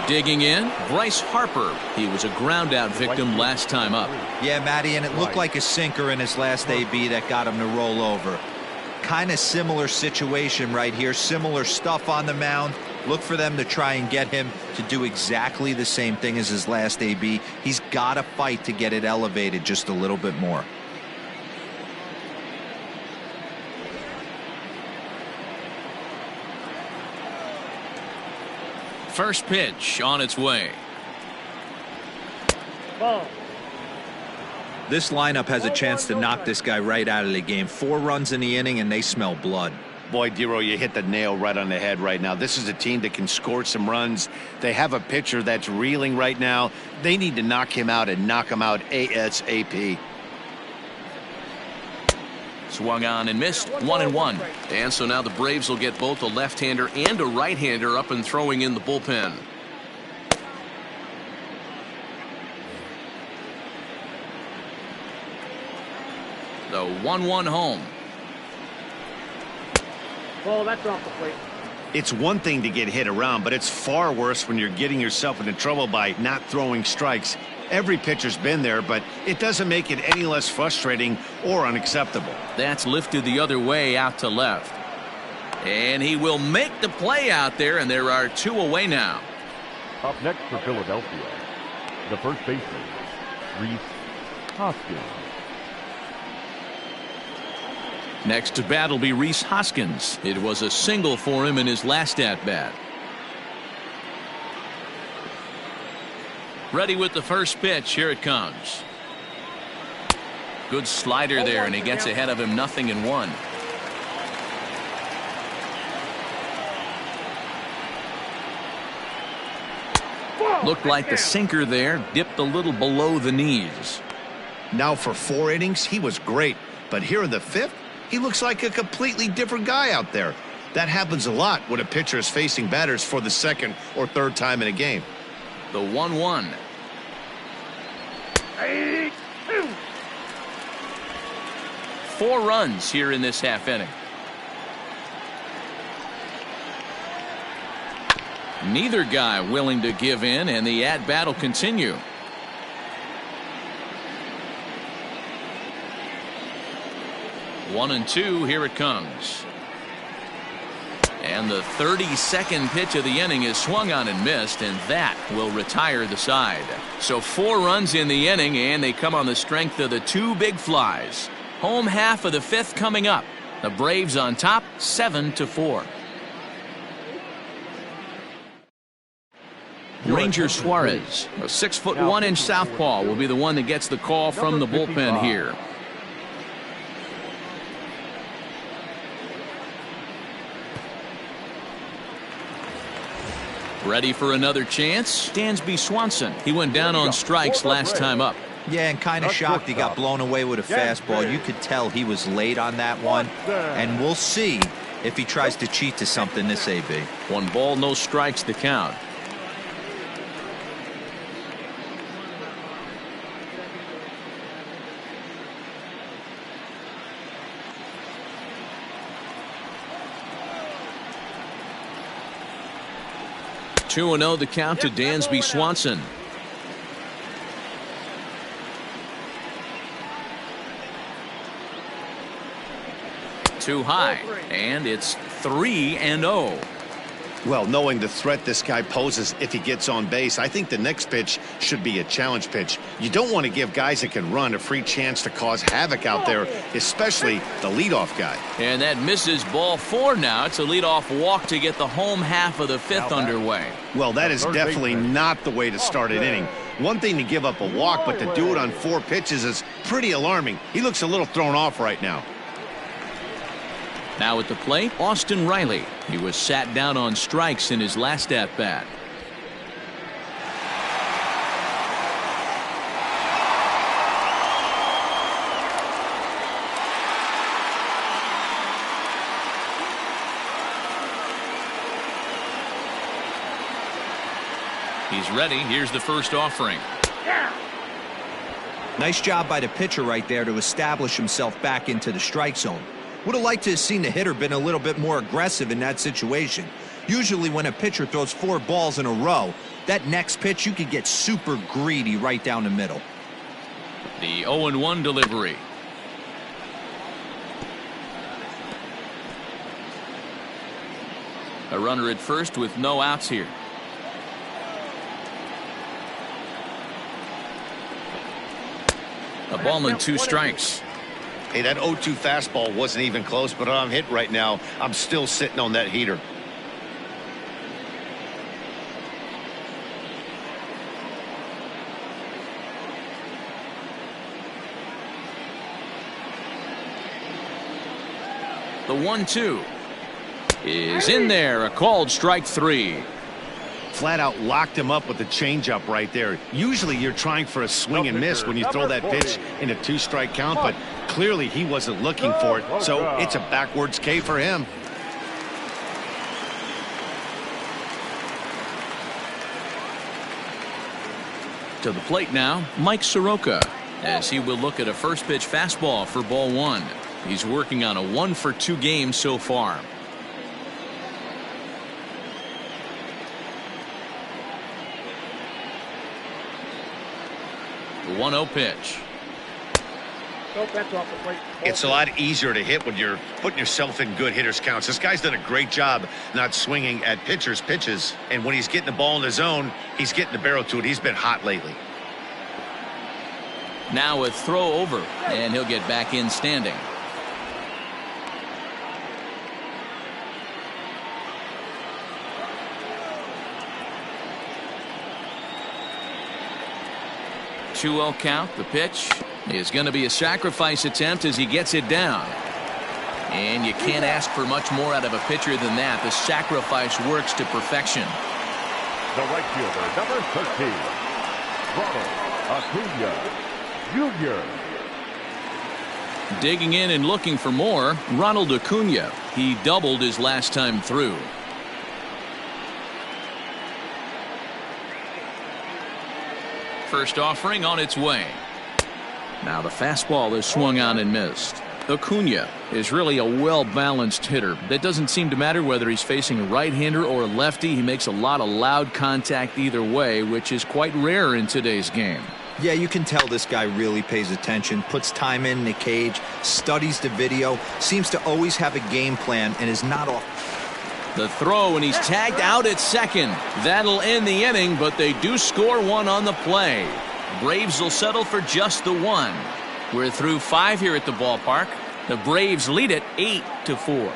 Digging in, Bryce Harper. He was a ground out victim last time up. Yeah, Matty, and it looked like a sinker in his last AB that got him to roll over. Kind of similar situation right here. Similar stuff on the mound. Look for them to try and get him to do exactly the same thing as his last AB. He's got to fight to get it elevated just a little bit more. First pitch on its way. Ball. This lineup has a chance to knock this guy right out of the game. 4 runs in the inning, and they smell blood. Boy, Dero, you hit the nail right on the head right now. This is a team that can score some runs. They have a pitcher that's reeling right now. They need to knock him out and knock him out ASAP. Swung on and missed. 1-1. And so now the Braves will get both a left-hander and a right-hander up and throwing in the bullpen. The 1-1 home. Ball, that's off the plate. It's one thing to get hit around, but it's far worse when you're getting yourself into trouble by not throwing strikes. Every pitcher's been there, but it doesn't make it any less frustrating or unacceptable. That's lifted the other way out to left. And he will make the play out there, and there are 2 away now. Up next for Philadelphia, the first baseman, Rhys Hoskins. Next to bat will be Rhys Hoskins. It was a single for him in his last at-bat. Ready with the first pitch. Here it comes. Good slider there, and he gets ahead of him 0-1. Looked like the sinker there dipped a little below the knees. Now for 4 innings, he was great. But here in the 5th, he looks like a completely different guy out there. That happens a lot when a pitcher is facing batters for the 2nd or 3rd time in a game. The 1-1. 4 runs here in this half inning. Neither guy willing to give in, and the at-bat will continue. One and 2, here it comes. And the 32nd pitch of the inning is swung on and missed, and that will retire the side. So 4 runs in the inning, and they come on the strength of the 2 big flies. Home half of the 5th coming up. The Braves on top, 7-4. Ranger Suarez, a 6'1" southpaw, will be the one that gets the call from the bullpen here. Ready for another chance? Dansby Swanson. He went down on strikes last time up. Yeah, and kind of shocked he got blown away with a fastball. You could tell he was late on that one. And we'll see if he tries to cheat to something this AB. 1 ball, no strikes to count. 2-0 the count to Dansby Swanson. Too high, and it's 3-0. Well, knowing the threat this guy poses if he gets on base, I think the next pitch should be a challenge pitch. You don't want to give guys that can run a free chance to cause havoc out there, especially the leadoff guy. And that misses ball 4 now. It's a leadoff walk to get the home half of the 5th underway. Well, that is definitely not the way to start an inning. One thing to give up a walk, but to do it on 4 pitches is pretty alarming. He looks a little thrown off right now. Now at the plate, Austin Riley. He was sat down on strikes in his last at-bat. He's ready. Here's the first offering. Nice job by the pitcher right there to establish himself back into the strike zone. Would have liked to have seen the hitter been a little bit more aggressive in that situation. Usually when a pitcher throws 4 balls in a row, that next pitch you could get super greedy right down the middle. The 0-1 delivery. A runner at first with no outs here. A ball and 2 strikes. Hey, that 0-2 fastball wasn't even close, but I'm hit right now. I'm still sitting on that heater. The 1-2 is in there. A called strike 3. Flat out locked him up with the changeup right there. Usually you're trying for a swing and miss when you throw that pitch in a 2-strike count, but clearly he wasn't looking for it, so it's a backwards K for him. To the plate now, Mike Soroka, as he will look at a first pitch fastball for ball 1. He's working on a 1-for-2 game so far. The 1-0 pitch. That's off the plate. It's a lot easier to hit when you're putting yourself in good hitters counts. This guy's done a great job not swinging at pitchers' pitches, and when he's getting the ball in the zone, he's getting the barrel to it. He's been hot lately. Now a throw over, and he'll get back in standing. Two-0 count. The pitch is going to be a sacrifice attempt as he gets it down. And you can't ask for much more out of a pitcher than that. The sacrifice works to perfection. The right fielder, number 13, Ronald Acuna Jr. Digging in and looking for more, Ronald Acuna. He doubled his last time through. First offering on its way. Now the fastball is swung on and missed. Acuna is really a well-balanced hitter. That doesn't seem to matter whether he's facing a right-hander or a lefty. He makes a lot of loud contact either way, which is quite rare in today's game. Yeah, you can tell this guy really pays attention, puts time in the cage, studies the video, seems to always have a game plan, and is not off. The throw, and he's tagged out at second. That'll end the inning, but they do score 1 on the play. Braves will settle for just the 1. We're through 5 here at the ballpark. The Braves lead it 8-4.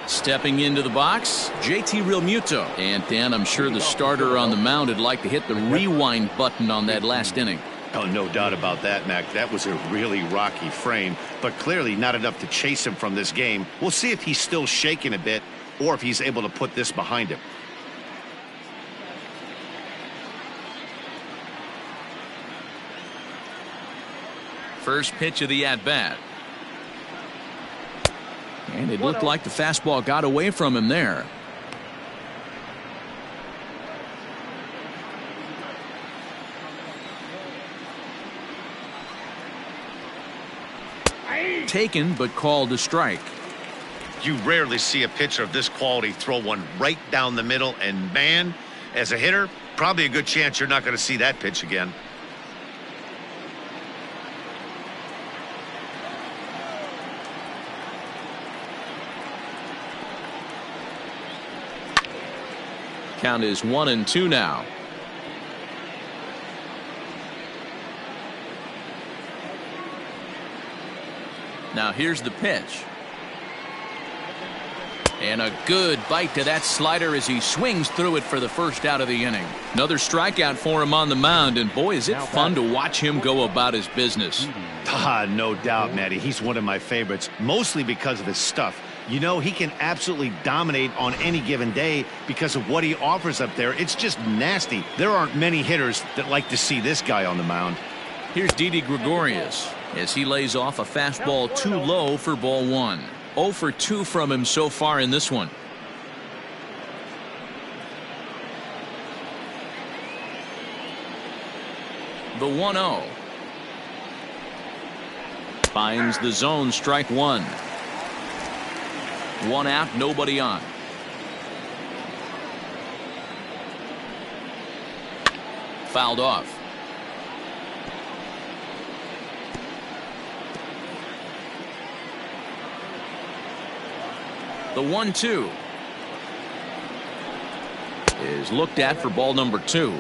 Stepping into the box, JT Realmuto. And Dan, I'm sure the starter on the mound would like to hit the rewind button on that last inning. Oh, no doubt about that, Mac. That was a really rocky frame, but clearly not enough to chase him from this game. We'll see if he's still shaking a bit or if he's able to put this behind him. First pitch of the at-bat. And it looked like the fastball got away from him there. Taken but called a strike. You rarely see a pitcher of this quality throw one right down the middle, and man, as a hitter, probably a good chance you're not going to see that pitch again. Count is 1-2 now. Now here's the pitch. And a good bite to that slider as he swings through it for the first out of the inning. Another strikeout for him on the mound, and boy, is it fun to watch him go about his business. No doubt, Matty. He's one of my favorites, mostly because of his stuff. You know, he can absolutely dominate on any given day because of what he offers up there. It's just nasty. There aren't many hitters that like to see this guy on the mound. Here's Didi Gregorius as he lays off a fastball too low for ball one. 0 for 2 from him so far in this one. The 1-0. Finds the zone, strike one. One out, nobody on. Fouled off. The 1-2 is looked at for ball number 2.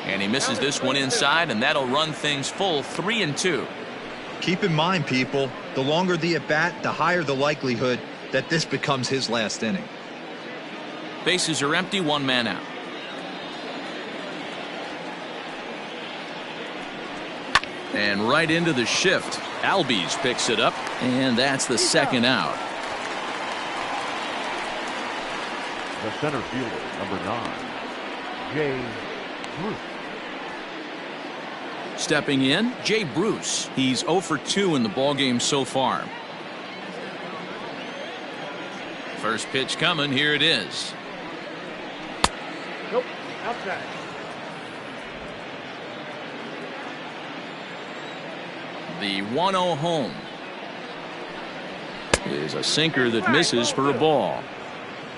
And he misses this one inside, and that'll run things full 3-2. Keep in mind, people, the longer the at bat, the higher the likelihood that this becomes his last inning. Bases are empty, one man out. And right into the shift. Albies picks it up, and that's the second out. The center fielder, number 9, Jay Bruce. Stepping in, Jay Bruce. He's 0 for 2 in the ballgame so far. First pitch coming. Here it is. Nope, outside. The 1-0 home is a sinker that misses for a ball.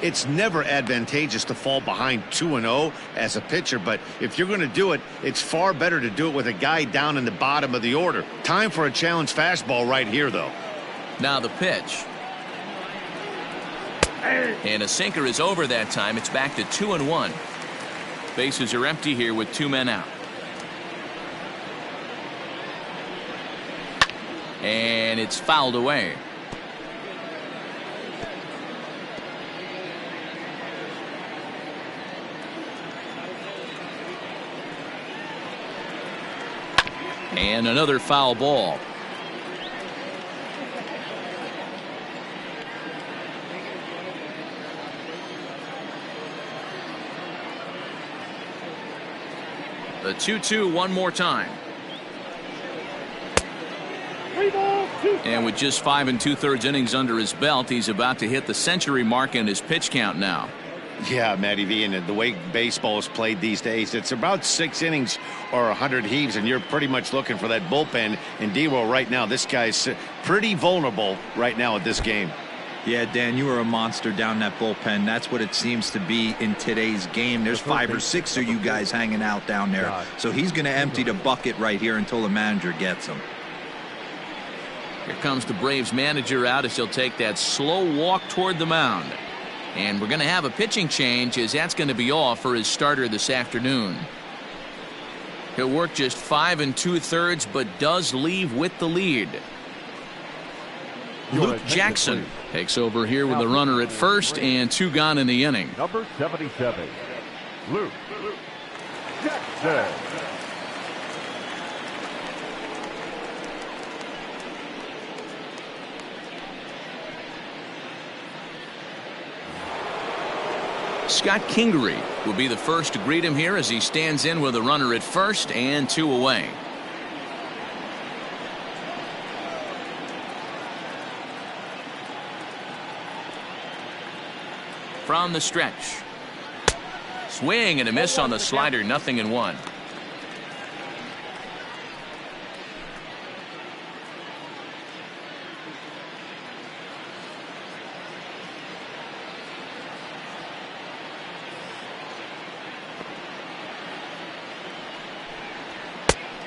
It's never advantageous to fall behind 2-0 as a pitcher, but if you're going to do it, it's far better to do it with a guy down in the bottom of the order. Time for a challenge fastball right here, though. Now the pitch. And a sinker is over that time. It's back to 2-1. Bases are empty here with 2 men out. And it's fouled away. And another foul ball. The 2-2 one more time. And with just 5 2/3 innings under his belt, he's about to hit the century mark in his pitch count now. Yeah, Matty V, and the way baseball is played these days, it's about 6 innings or 100 heaves, and you're pretty much looking for that bullpen. And D-Roll right now, this guy's pretty vulnerable right now at this game. Yeah, Dan, you are a monster down that bullpen. That's what it seems to be in today's game. There's 5 or 6 of you guys hanging out down there. So he's going to empty the bucket right here until the manager gets him. Here comes the Braves manager out as he'll take that slow walk toward the mound. And we're going to have a pitching change, as that's going to be all for his starter this afternoon. He'll work just 5 2/3, but does leave with the lead. Luke Jackson takes over here with a runner at first and 2 gone in the inning. Number 77, Luke Jackson. Scott Kingery will be the first to greet him here as he stands in with a runner at first and 2 away. From the stretch. Swing and a miss on the slider, 0-1.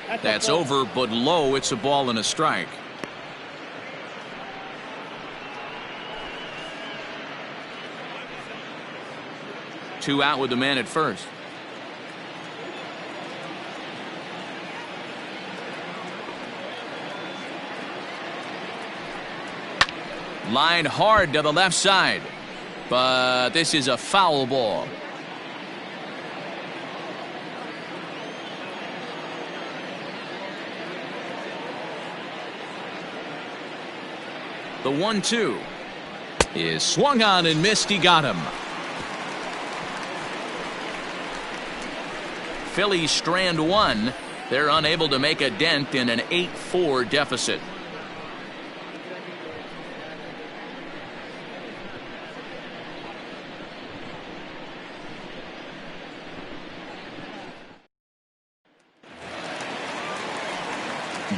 That's over, but low. It's a ball and a strike. Two out with the man at first. Line hard to the left side, but this is a foul ball. The 1-2 is swung on and missed. He got him. Phillies strand one. They're unable to make a dent in an 8-4 deficit.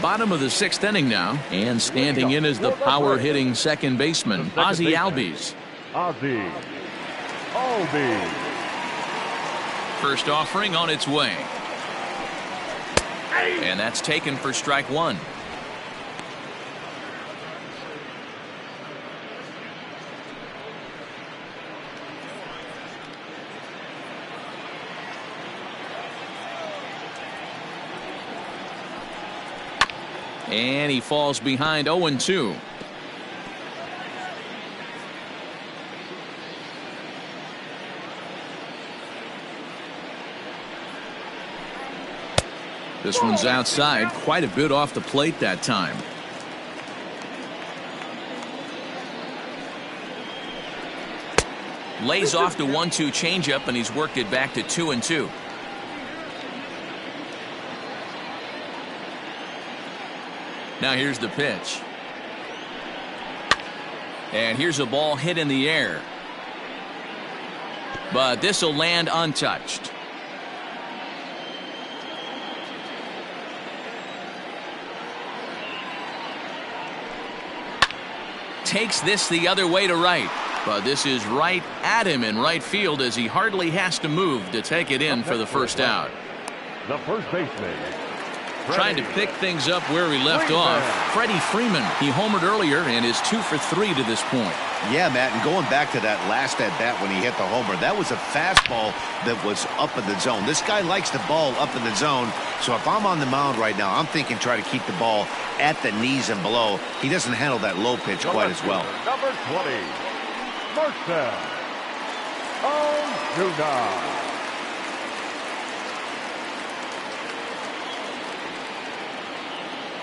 Bottom of the sixth inning now, and standing in is the power-hitting second baseman, Ozzie Albies. Ozzie Albies. First offering on its way. And that's taken for strike one. And he falls behind 0-2. This one's outside, quite a bit off the plate that time. Lays off the 1-2 changeup, and he's worked it back to 2-2. Now here's the pitch. And here's a ball hit in the air. But this will land untouched. Takes this the other way to right. But this is right at him in right field as he hardly has to move to take it in for the first out. The first baseman. Trying to pick things up where he left off. Freddie Freeman. He homered earlier and is 2 for 3 to this point. Yeah, Matt, and going back to that last at bat when he hit the homer, that was a fastball that was up in the zone. This guy likes the ball up in the zone, so if I'm on the mound right now, I'm thinking try to keep the ball at the knees and below. He doesn't handle that low pitch quite as well. Number 20, Marcell Ozuna.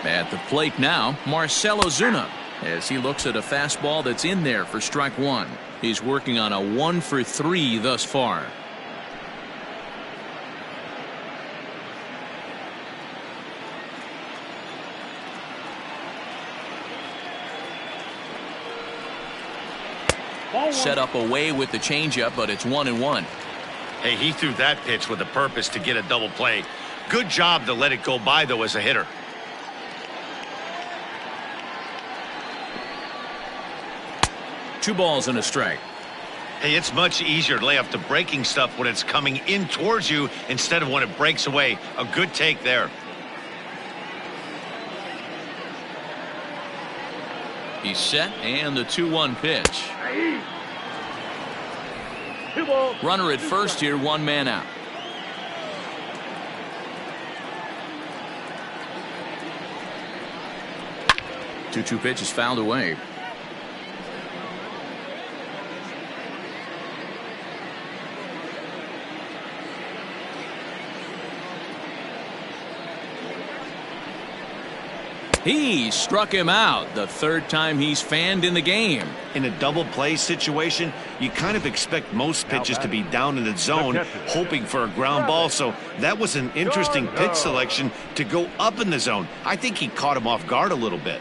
At the plate now, Marcell Ozuna, as he looks at a fastball that's in there for strike one. He's working on a 1 for 3 thus far. Set up away with the changeup, but it's 1-1. Hey, he threw that pitch with a purpose to get a double play. Good job to let it go by, though, as a hitter. Two balls and a strike. Hey, it's much easier to lay off the breaking stuff when it's coming in towards you instead of when it breaks away. A good take there. He's set, and the 2-1 pitch. Runner at first here, one man out. Two pitch is fouled away. He struck him out the third time he's fanned in the game. In a double play situation, you kind of expect most pitches to be down in the zone, hoping for a ground ball. So that was an interesting pitch selection to go up in the zone. I think he caught him off guard a little bit.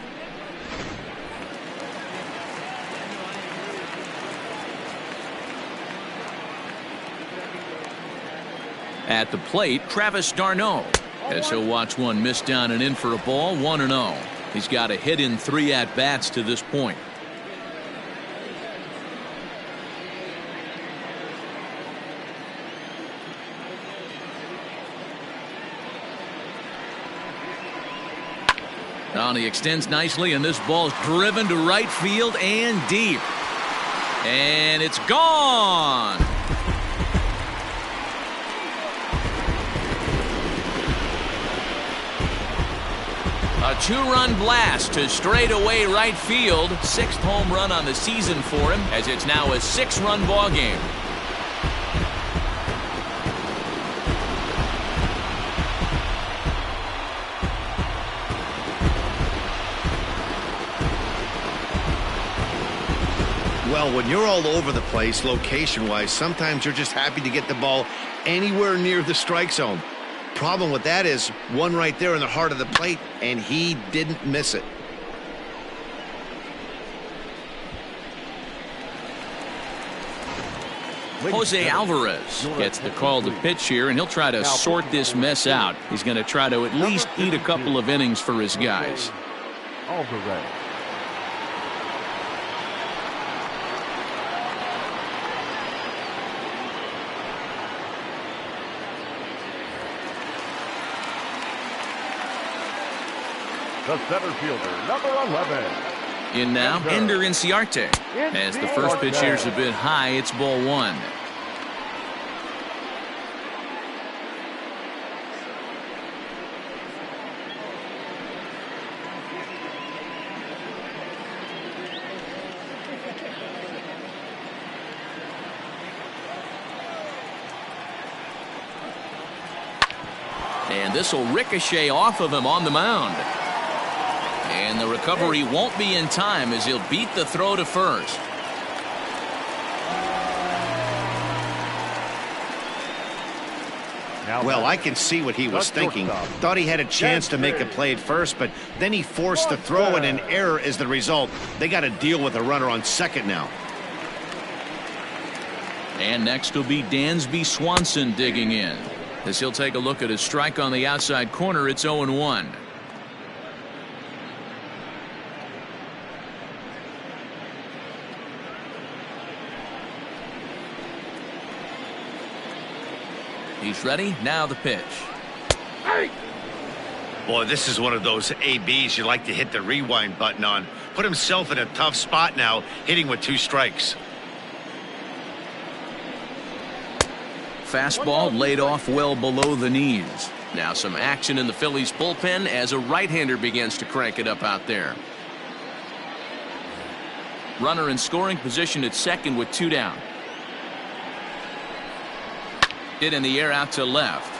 At the plate, Travis d'Arnaud, as he'll watch one miss down and in for a ball. 1-0. He's got a hit in 3 at-bats to this point. Oh, and he extends nicely, and this ball's driven to right field and deep. And it's gone. A 2-run blast to straightaway right field. 6th home run on the season for him, as it's now a 6-run ball game. Well, when you're all over the place location-wise, sometimes you're just happy to get the ball anywhere near the strike zone. Problem with that is one right there in the heart of the plate, and he didn't miss it. Jose Alvarez gets the call to pitch here, and he'll try to sort this mess out. He's going to try to at least eat a couple of innings for his guys. Alvarez. The center fielder, number 11. In now, Ender Inciarte. As the first pitch here's a bit high, it's ball 1. And this will ricochet off of him on the mound. And the recovery won't be in time as he'll beat the throw to first. Well, I can see what he was thinking. Thought he had a chance to make a play at first, but then he forced the throw, and an error is the result. They got to deal with a runner on second now. And next will be Dansby Swanson digging in. As he'll take a look at his strike on the outside corner, it's 0-1. He's ready. Now the pitch. Boy, this is one of those ABs you like to hit the rewind button on. Put himself in a tough spot now, hitting with 2 strikes. Fastball laid off well below the knees. Now some action in the Phillies bullpen as a right-hander begins to crank it up out there. Runner in scoring position at second with 2 down. Hit in the air out to left.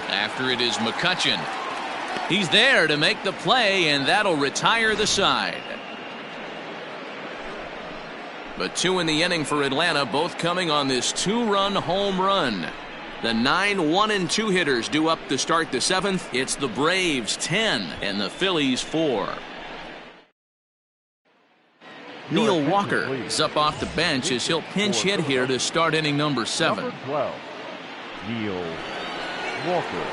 After it is McCutchen. He's there to make the play, and that'll retire the side. But 2 in the inning for Atlanta, both coming on this 2-run home run. The 9 1-2 hitters due up to start the 7th. It's the Braves 10 and the Phillies 4. Neil Walker is up off the bench as he'll pinch hit here to start inning number 7. Number 12, Neil Walker.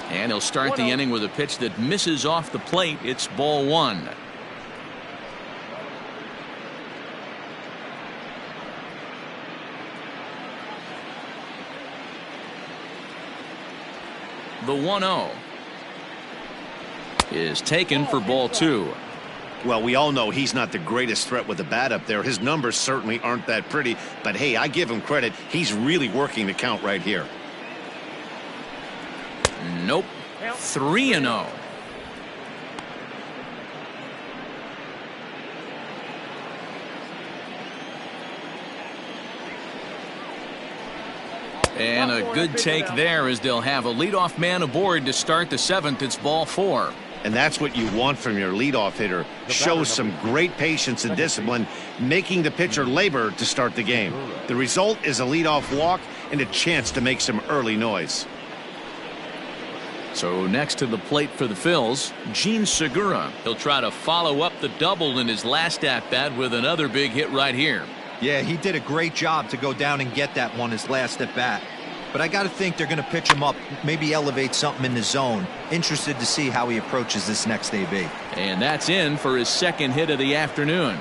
And he'll start the inning with a pitch that misses off the plate. It's ball 1. The 1-0 is taken for ball 2. Well, we all know he's not the greatest threat with the bat up there. His numbers certainly aren't that pretty, but hey, I give him credit. He's really working the count right here. Nope. 3-0. And a good take there as they'll have a leadoff man aboard to start the 7th. It's ball 4. And that's what you want from your leadoff hitter. Shows some great patience and discipline, making the pitcher labor to start the game. The result is a leadoff walk and a chance to make some early noise. So next to the plate for the Phils, Gene Segura. He'll try to follow up the double in his last at-bat with another big hit right here. Yeah, he did a great job to go down and get that one his last at bat. But I got to think they're going to pitch him up, maybe elevate something in the zone. Interested to see how he approaches this next AB. And that's in for his second hit of the afternoon.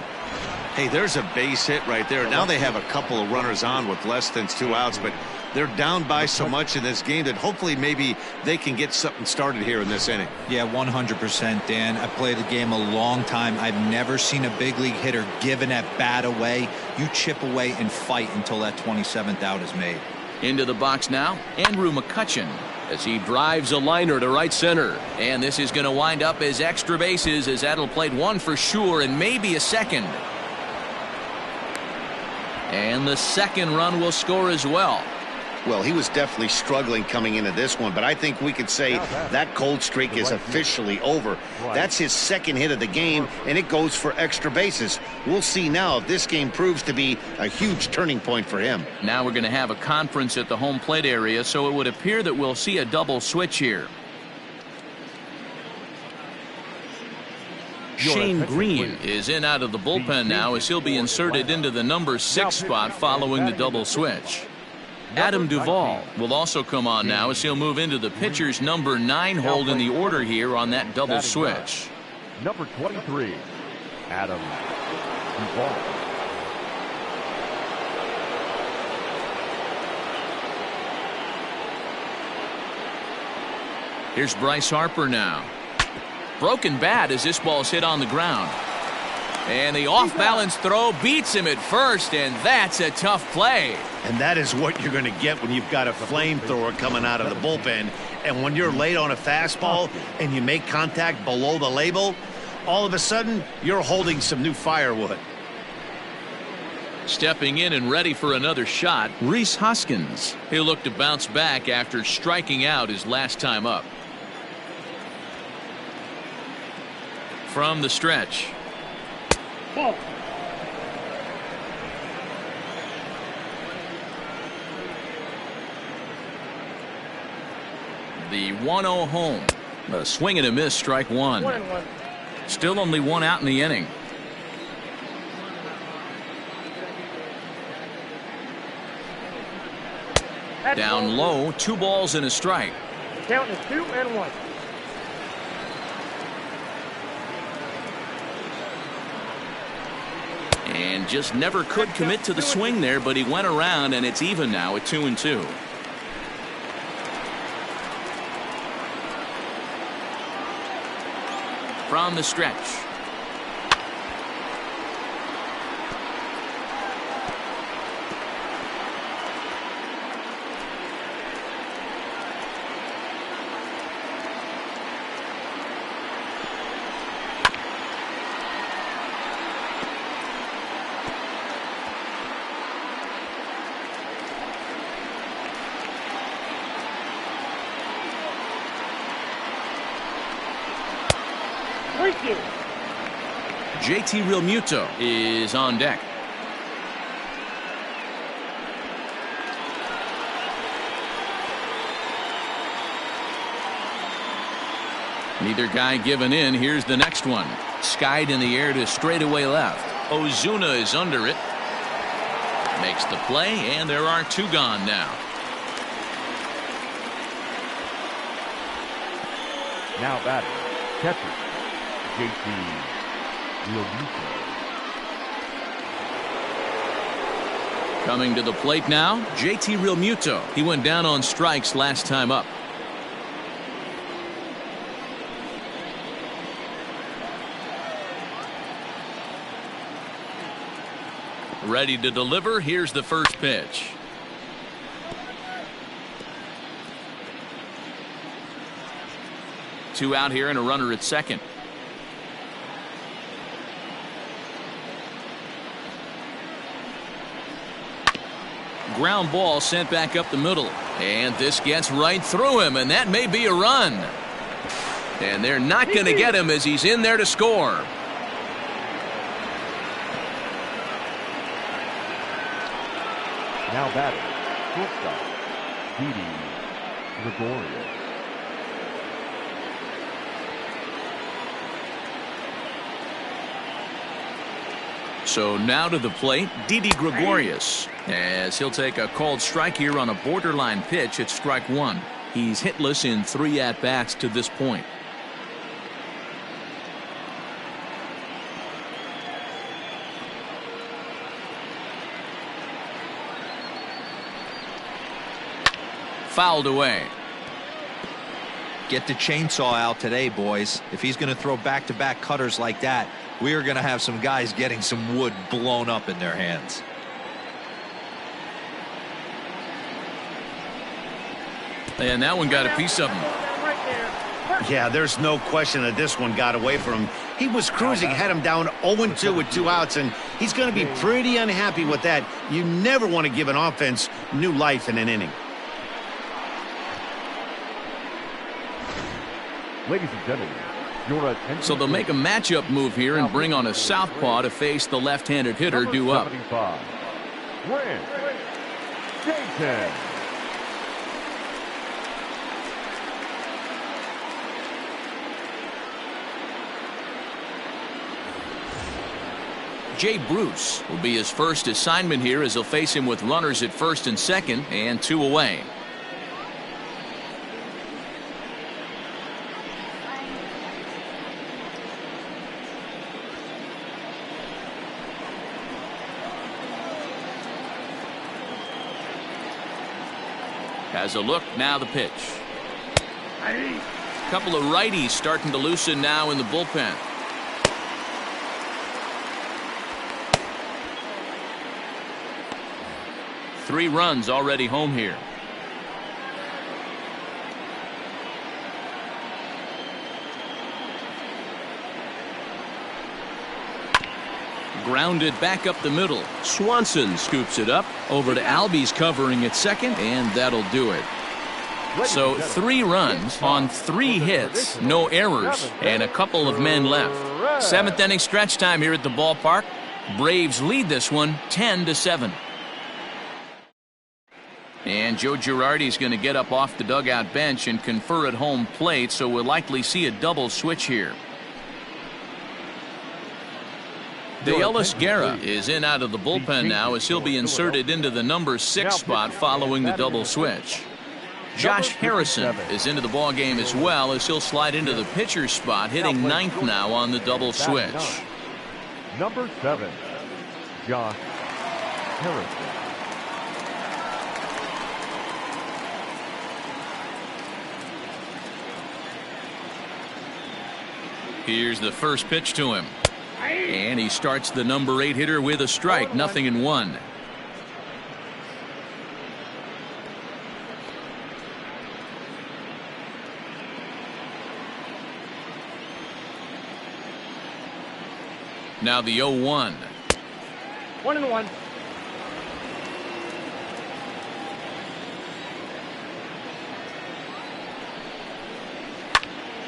Hey, there's a base hit right there. Now they have a couple of runners on with less than 2 outs, but they're down by so much in this game that hopefully maybe they can get something started here in this inning. Yeah, 100%, Dan. I've played the game a long time. I've never seen a big league hitter give an at-bat away. You chip away and fight until that 27th out is made. Into the box now, Andrew McCutchen, as he drives a liner to right center. And this is going to wind up as extra bases, as that'll played one for sure and maybe a second. And the second run will score as well. Well, he was definitely struggling coming into this one, but I think we could say that cold streak is officially over. That's his second hit of the game, and it goes for extra bases. We'll see now if this game proves to be a huge turning point for him. Now we're going to have a conference at the home plate area, so it would appear that we'll see a double switch here. Shane Green is in out of the bullpen now, as he'll be inserted into the number 6 spot following the double switch. Adam Duvall will also come on now, as he'll move into the pitcher's number 9 hold in the order here on that double switch. Number 23, Adam Duvall. Here's Bryce Harper now. Broken bat as this ball's hit on the ground. And the off-balance throw beats him at first, and that's a tough play. And that is what you're going to get when you've got a flamethrower coming out of the bullpen. And when you're late on a fastball and you make contact below the label, all of a sudden you're holding some new firewood. Stepping in and ready for another shot, Rhys Hoskins. He'll look to bounce back after striking out his last time up. From the stretch. Ball. The 1-0 home. A swing and a miss, strike one. 1-1. Still only one out in the inning. Down low, 2 balls and a strike. The count is 2-1. And just never could commit to the swing there, but he went around, and it's even now at 2-2. From the stretch. JT Realmuto is on deck. Neither guy giving in. Here's the next one. Skied in the air to straightaway left. Ozuna is under it. Makes the play, and there are 2 gone now. Now batting, catcher, JT Realmuto. Coming to the plate now, JT Realmuto. He went down on strikes last time up. Ready to deliver. Here's the first pitch. Two out here and a runner at second. Ground ball sent back up the middle, and this gets right through him, and that may be a run. And they're not going to get him as he's in there to score. Now batting, shortstop, Didi Gregorius. So now to the plate, Didi Gregorius, as he'll take a called strike here on a borderline pitch at strike one. He's hitless in 3 at-bats to this point. fouled away. Get the chainsaw out today, boys. If he's going to throw back-to-back cutters like that, we are going to have some guys getting some wood blown up in their hands. And that one got a piece of him. Yeah, there's no question that this one got away from him. He was cruising, had him down 0-2 with 2 outs, and he's going to be pretty unhappy with that. You never want to give an offense new life in an inning. Ladies and gentlemen, your attention. So they'll make a matchup move here and bring on a southpaw to face the left-handed hitter due up. 75, Grant Jason. Jay Bruce will be his first assignment here as he'll face him with runners at first and second and 2 away. Has a look, now the pitch. A couple of righties starting to loosen now in the bullpen. Three runs already home here. Grounded back up the middle. Swanson scoops it up. Over to Albies covering at second, and that'll do it. So 3 runs on 3 hits, no errors, and a couple of men left. 7th inning stretch time here at the ballpark. Braves lead this one 10-7. And Joe Girardi's going to get up off the dugout bench and confer at home plate, so we'll likely see a double switch here. De Ellis Guerra is in out of the bullpen now as he'll be inserted into the number 6 spot following the double switch. Josh Harrison is into the ballgame as well as he'll slide into the pitcher spot, hitting 9th now on the double switch. Number 7, Josh Harrison. Here's the first pitch to him. And he starts the number 8 hitter with a strike, 0-1. Now the 0-1. 1-1.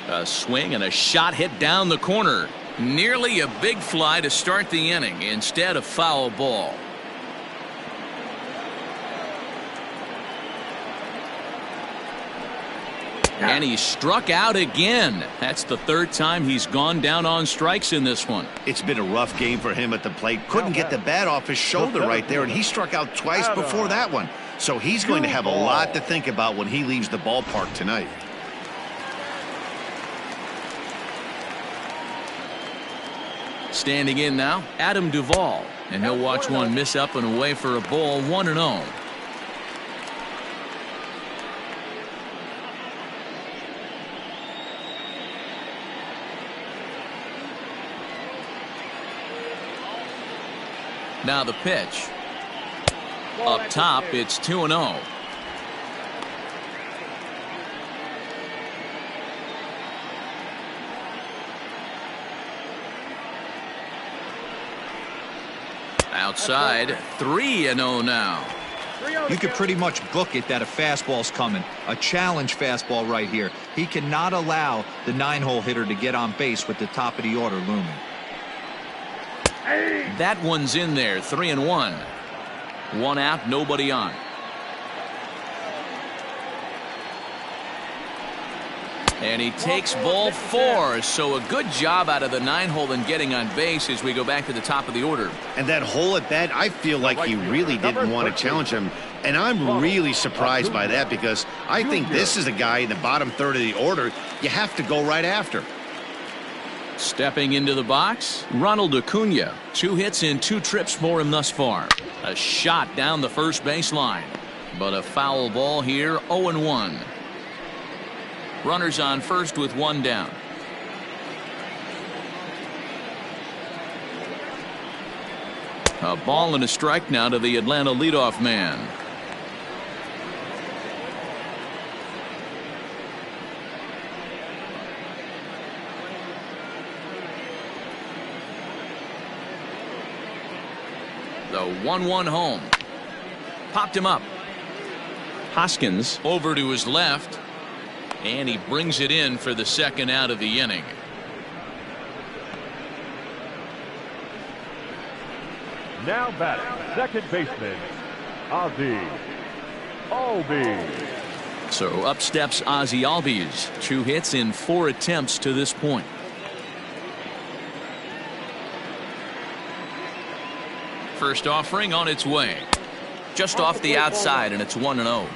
A swing and a shot hit down the corner. Nearly a big fly to start the inning. Instead, a foul ball. And he struck out again. That's the 3rd time he's gone down on strikes in this one. It's been a rough game for him at the plate. Couldn't get the bat off his shoulder right there, and he struck out twice before that one. So he's going to have a lot to think about when he leaves the ballpark tonight. Standing in now, Adam Duvall, and he'll watch one miss up and away for a ball, 1-0. Now the pitch. Up top, it's 2-0. Outside, 3-0 now. You could pretty much book it that a fastball's coming. A challenge fastball right here. He cannot allow the 9-hole hitter to get on base with the top of the order looming. That one's in there, 3-1. 1 out, nobody on. And he takes ball 4, so a good job out of the 9-hole and getting on base as we go back to the top of the order. And that hole at bat, I feel like he really didn't want to challenge him. And I'm really surprised by that because I think this is a guy in the bottom 3rd of the order you have to go right after. Stepping into the box, Ronald Acuna. 2 hits and 2 trips for him thus far. A shot down the first baseline. But a foul ball here, 0-1. Runners on first with one down. A ball and a strike now to the Atlanta leadoff man. The 1-1 home. Popped him up. Hoskins over to his left. And he brings it in for the second out of the inning. Now batting, second baseman, Ozzie Albies. So up steps Ozzie Albies. 2 hits in 4 attempts to this point. First offering on its way. Just off the outside, and it's 1-0.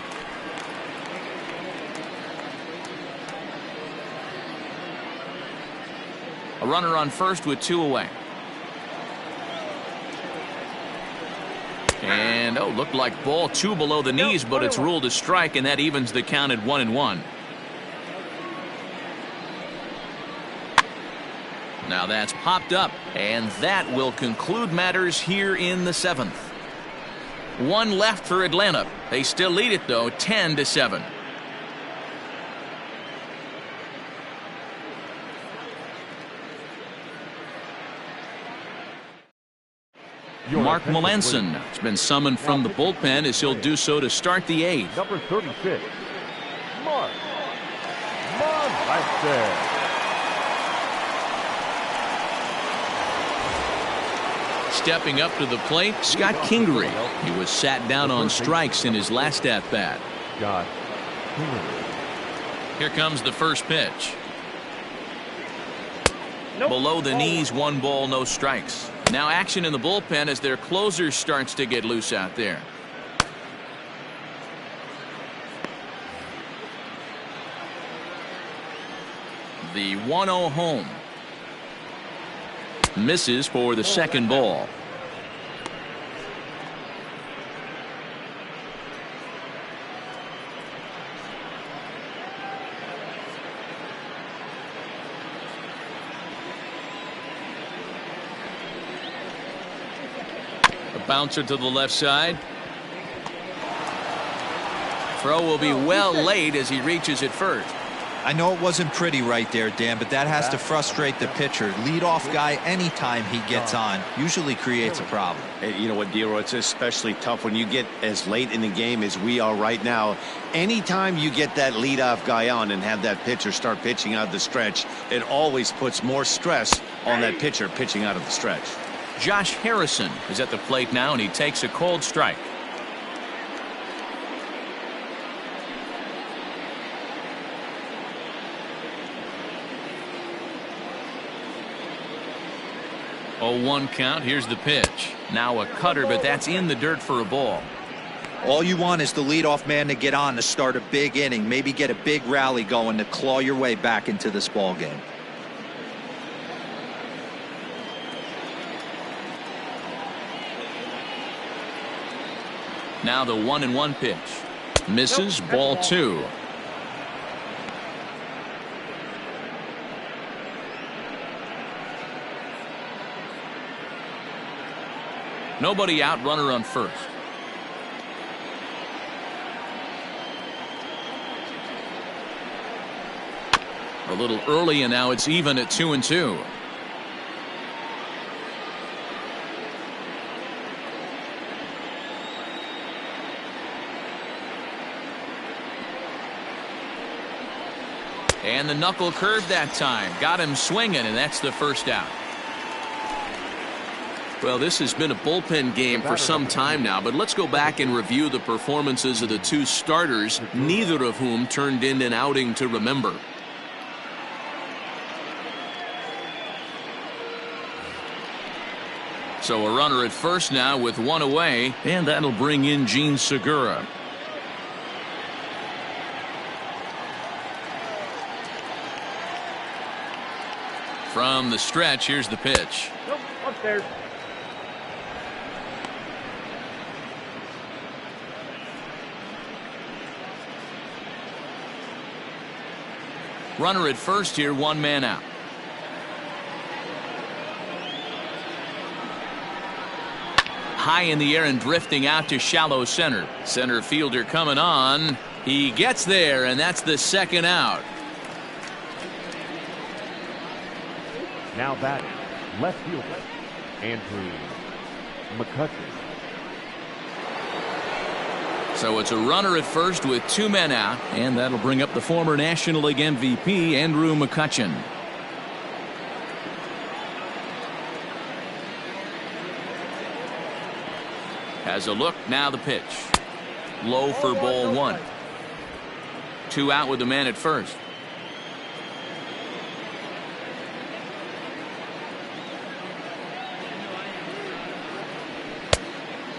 A runner on first with 2 away. And looked like ball 2 below the knees, but it's ruled a strike, and that evens the count at 1-1. Now that's popped up, and that will conclude matters here in the 7th. 1 left for Atlanta. They still lead it though, 10-7. Mark Melanson has been summoned from the bullpen as he'll do so to start the 8th. Number 36, Mark Melanson. Stepping up to the plate, Scott Kingery. He was sat down on strikes in his last at-bat. Scott Kingery. Here comes the first pitch. Below the knees, 1 ball, no strikes. Now action in the bullpen as their closer starts to get loose out there. The 1-0 home. Misses for the second ball. A bouncer to the left side. Throw will be well late as he reaches it first. I know it wasn't pretty right there, Dan, but that has to frustrate the pitcher. Leadoff guy, anytime he gets on, usually creates a problem. Hey, you know what, Dero, it's especially tough when you get as late in the game as we are right now. Anytime you get that leadoff guy on and have that pitcher start pitching out of the stretch, it always puts more stress on that pitcher pitching out of the stretch. Josh Harrison is at the plate now, and he takes a cold strike. Oh, 1 count. Here's the pitch. Now a cutter, but that's in the dirt for a ball. All you want is the leadoff man to get on to start a big inning, maybe get a big rally going to claw your way back into this ball game. Now the 1-1 pitch. Misses, ball 2. Nobody out, runner on first. A little early, and now it's even at 2-2. And the knuckle curve that time. Got him swinging, and that's the first out. Well, this has been a bullpen game for some time now, but let's go back and review the performances of the 2 starters, neither of whom turned in an outing to remember. So a runner at first now with 1 away, and that'll bring in Gene Segura. From the stretch, here's the pitch. Nope, upstairs. Runner at first here, one man out. High in the air and drifting out to shallow center. Center fielder coming on. He gets there, and that's the second out. Now batting, left fielder, Andrew McCutcheon. So it's a runner at first with two men out, and that'll bring up the former National League MVP, Andrew McCutcheon. Has a look, now the pitch. Low for ball one. Two out with the man at first.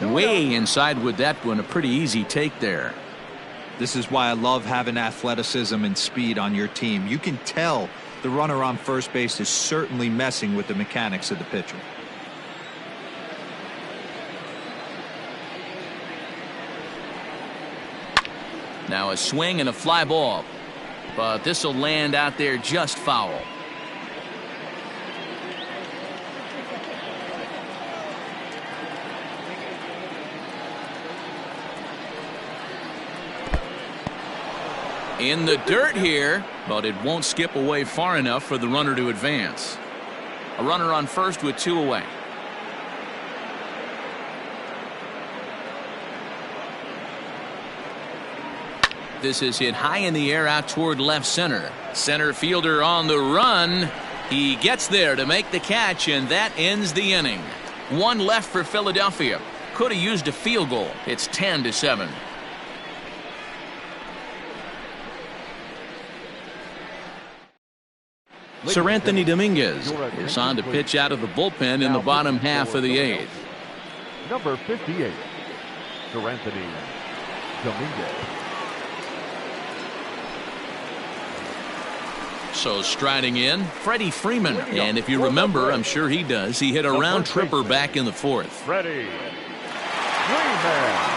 Way inside with that one, a pretty easy take there. This is why I love having athleticism and speed on your team. You can tell the runner on first base is certainly messing with the mechanics of the pitcher. Now a swing and a fly ball, but this will land out there just foul. In the dirt here, but it won't skip away far enough for the runner to advance. A runner on first with two away. This is hit high in the air out toward left center. Center fielder on the run. He gets there to make the catch, and that ends the inning. One left for Philadelphia. Could have used a field goal. It's 10-7. Sir Anthony Dominguez is on to pitch out of the bullpen in the bottom half of the eighth. Number 58, Sir Anthony Dominguez. So striding in, Freddie Freeman. And if you remember, I'm sure he does, he hit a round tripper back in the fourth. Freddie Freeman.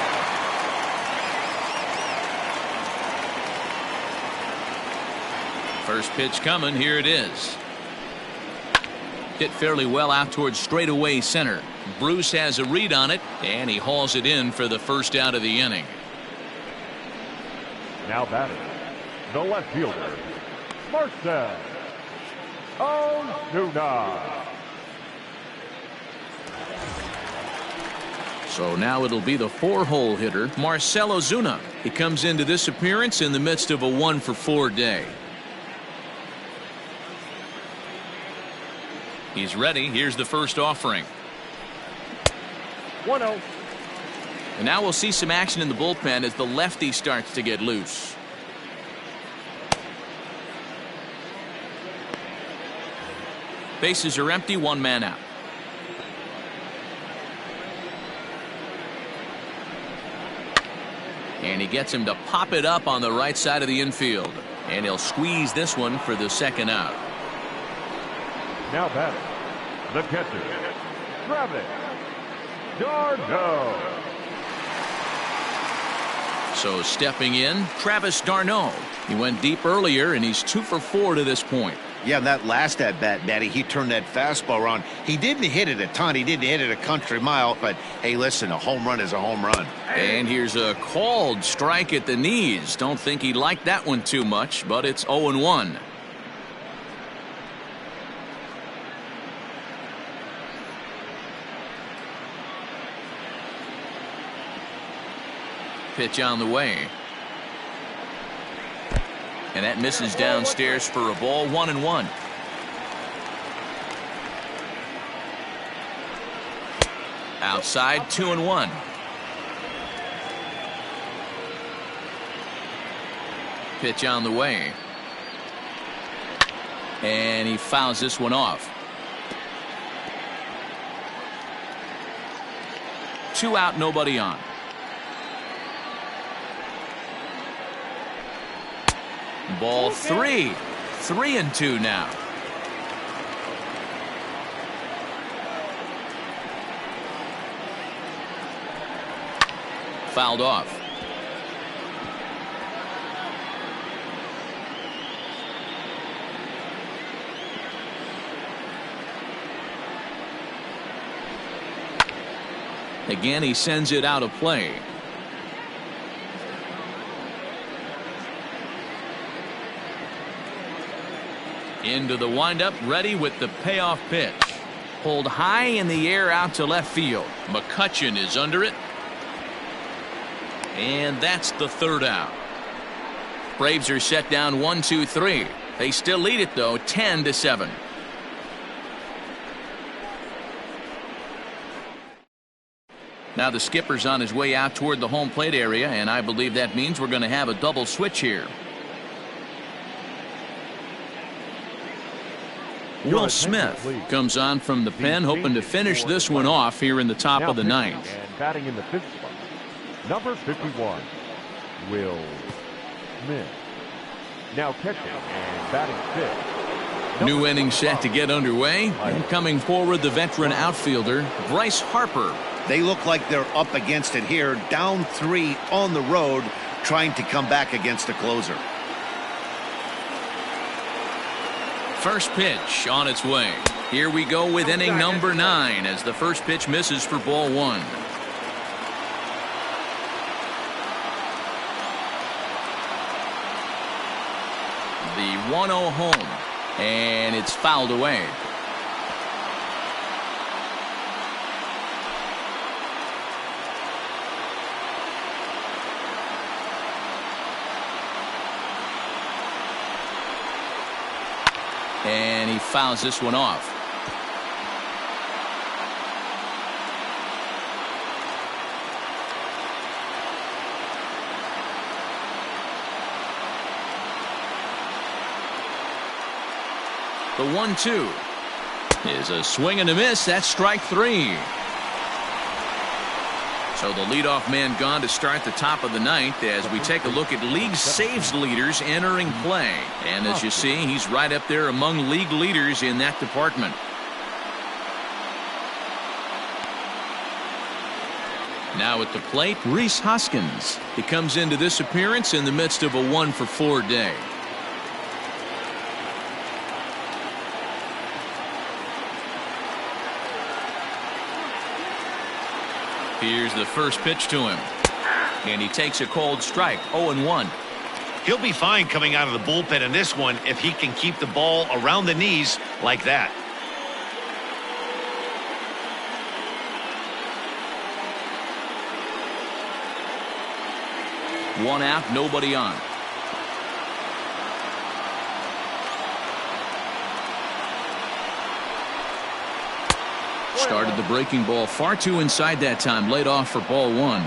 First pitch coming, here it is. Hit fairly well out towards straightaway center. Bruce has a read on it, and he hauls it in for the first out of the inning. Now batting, the left fielder, Marcell Ozuna. So now it'll be the four-hole hitter, Marcell Ozuna. He comes into this appearance in the midst of a 1-for-4 day. He's ready. Here's the first offering. 1-0. And now we'll see some action in the bullpen as the lefty starts to get loose. Bases are empty, one man out. And he gets him to pop it up on the right side of the infield. And he'll squeeze this one for the second out. Now batting, the catcher, Travis d'Arnaud. So stepping in, Travis d'Arnaud. He went deep earlier, and he's 2-for-4 to this point. Yeah, that last at bat, Matty, he turned that fastball around. He didn't hit it a ton. He didn't hit it a country mile. But, hey, listen, a home run is a home run. And here's a called strike at the knees. Don't think he liked that one too much, but it's 0-1. Pitch on the way. And that misses downstairs for a ball. 1-1. Outside, 2-1. Pitch on the way. And he fouls this one off. 2 out, nobody on. Ball 3. 3-2 now. Fouled off. Again, he sends it out of play. Into the windup, ready with the payoff pitch. Pulled high in the air out to left field. McCutchen is under it. And that's the third out. Braves are set down 1-2-3. They still lead it, though, 10-7. Now the skipper's on his way out toward the home plate area, and I believe that means we're going to have a double switch here. Will Smith comes on from the pen, hoping to finish this one off here in the top of the ninth. And batting in the fifth spot, number 51, Will Smith. Now catching and batting fifth. New inning set to get underway, and coming forward the veteran outfielder Bryce Harper. They look like they're up against it here, down 3 on the road, trying to come back against the closer. First pitch on its way. Here we go with inning number 9 as the first pitch misses for ball 1. The 1-0 home, and it's fouled away. And he fouls this one off. The 1-2 is a swing and a miss. That's strike 3. So the leadoff man gone to start the top of the ninth as we take a look at league saves leaders entering play. And as you see, he's right up there among league leaders in that department. Now at the plate, Rhys Hoskins. He comes into this appearance in the midst of a 1-for-4 day. Here's the first pitch to him. And he takes a cold strike, 0-1. He'll be fine coming out of the bullpen in this one if he can keep the ball around the knees like that. One out, nobody on. Started the breaking ball far too inside that time, laid off for ball 1.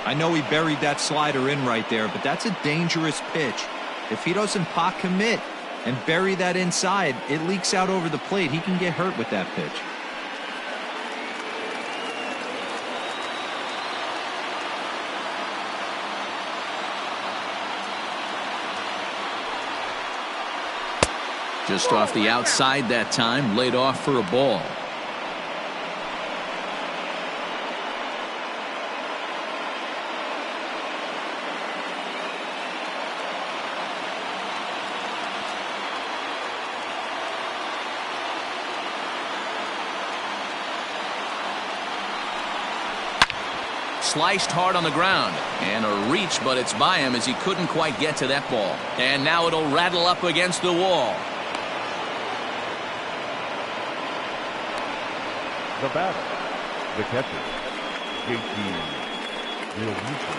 I know he buried that slider in right there, but that's a dangerous pitch. If he doesn't pot commit and bury that inside, it leaks out over the plate. He can get hurt with that pitch. Just off the outside that time, laid off for a ball. Sliced hard on the ground, and a reach, but it's by him as he couldn't quite get to that ball. And now it'll rattle up against the wall. The batter, the catcher, JT Realmuto.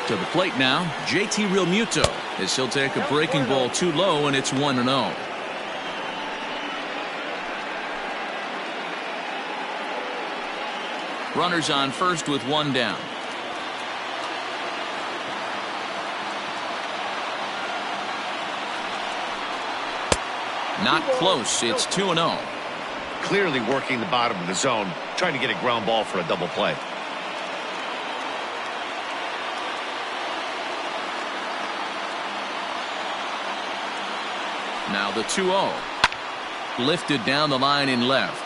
To the plate now, JT Realmuto, as he'll take a breaking ball too low, and it's 1-0. Runners on first with one down. Not close. It's 2-0. Clearly working the bottom of the zone, trying to get a ground ball for a double play. Now the 2-0. Lifted down the line in left.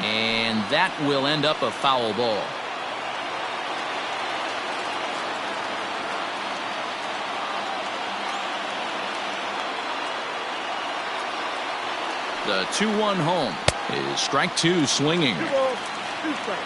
And that will end up a foul ball. The 2-1 home is strike two swinging. 2 balls, 2 strikes.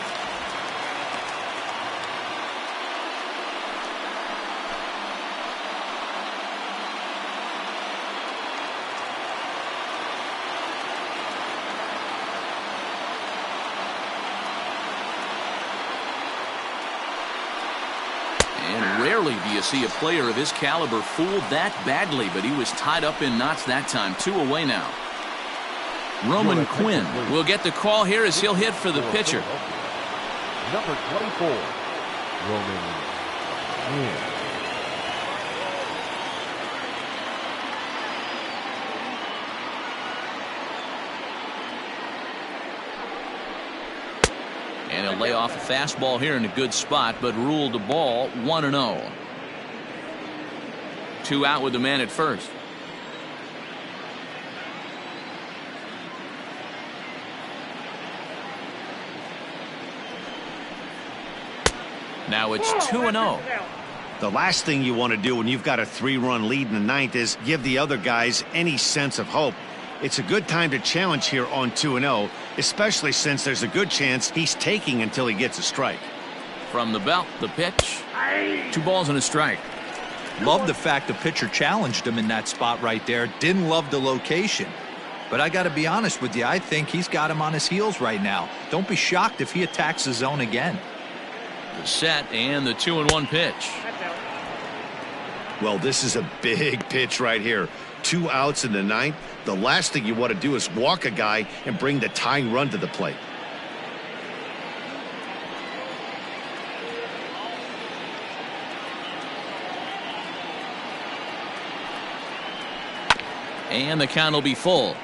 And rarely do you see a player of his caliber fooled that badly, but he was tied up in knots that time. 2 away now. Roman Quinn will get the call here as he'll hit for the pitcher. Number 24, Roman Quinn. And he'll lay off a fastball here in a good spot, but ruled the ball 1-0. 2 out with the man at first. Now it's 2-0. The last thing you want to do when you've got a 3-run lead in the ninth is give the other guys any sense of hope. It's a good time to challenge here on 2-0, especially since there's a good chance he's taking until he gets a strike. From the belt, the pitch. 2 balls and a strike. Love the fact the pitcher challenged him in that spot right there. Didn't love the location. But I got to be honest with you, I think he's got him on his heels right now. Don't be shocked if he attacks the zone again. The set and the 2-1 pitch. Well, this is a big pitch right here. 2 outs in the ninth. The last thing you want to do is walk a guy and bring the tying run to the plate. And the count will be full.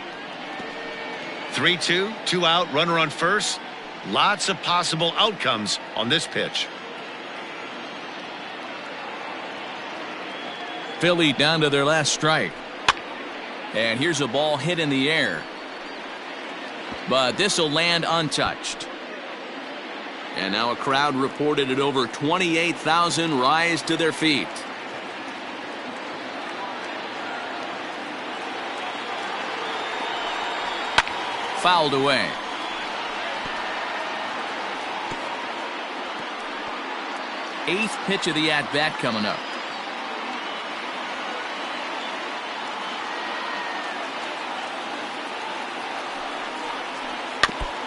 3-2, 2 out, runner on first. Lots of possible outcomes on this pitch. Philly down to their last strike. And here's a ball hit in the air. But this will land untouched. And now a crowd reported at over 28,000 rise to their feet. Fouled away. Eighth pitch of the at-bat coming up.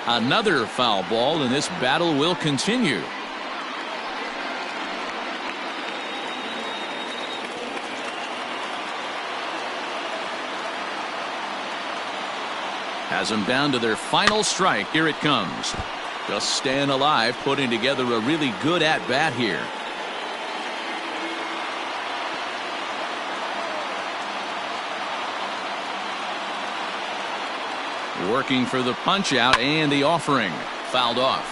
Another foul ball, and this battle will continue. Has them down to their final strike. Here it comes. Just staying alive, putting together a really good at-bat here. Working for the punch out and the offering. Fouled off.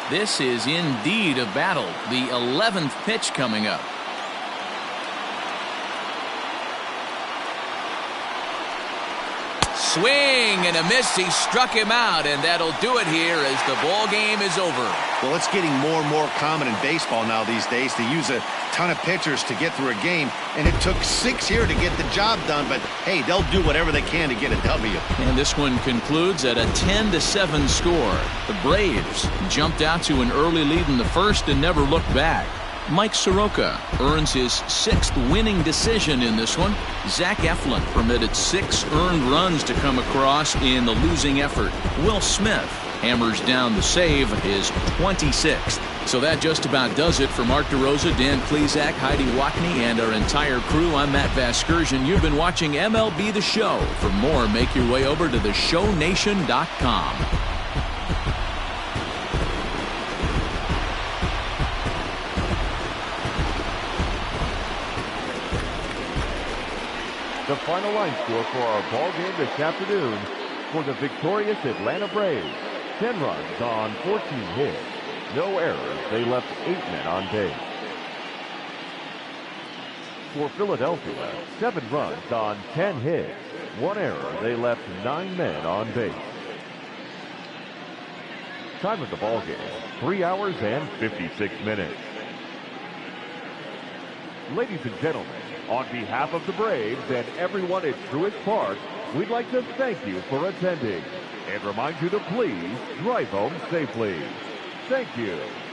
This is indeed a battle. The 11th pitch coming up. Swing and a miss. He struck him out, and that'll do it here as the ball game is over. Well, it's getting more and more common in baseball now these days to use a ton of pitchers to get through a game, and it took 6 here to get the job done, but hey, they'll do whatever they can to get a W. And this one concludes at a 10-7 score. The Braves jumped out to an early lead in the first and never looked back. Mike Soroka earns his 6th winning decision in this one. Zach Eflin permitted 6 earned runs to come across in the losing effort. Will Smith hammers down the save, his 26th. So that just about does it for Mark DeRosa, Dan Klezak, Heidi Watney, and our entire crew. I'm Matt Vasgersian. You've been watching MLB The Show. For more, make your way over to theshownation.com. The final line score for our ball game this afternoon for the victorious Atlanta Braves. 10 runs on 14 hits. No errors. They left 8 men on base. For Philadelphia, 7 runs on 10 hits. 1 error. They left 9 men on base. Time of the ball game, 3 hours and 56 minutes. Ladies and gentlemen, On behalf of the Braves and everyone at Truist Park, we'd like to thank you for attending and remind you to please drive home safely. Thank you.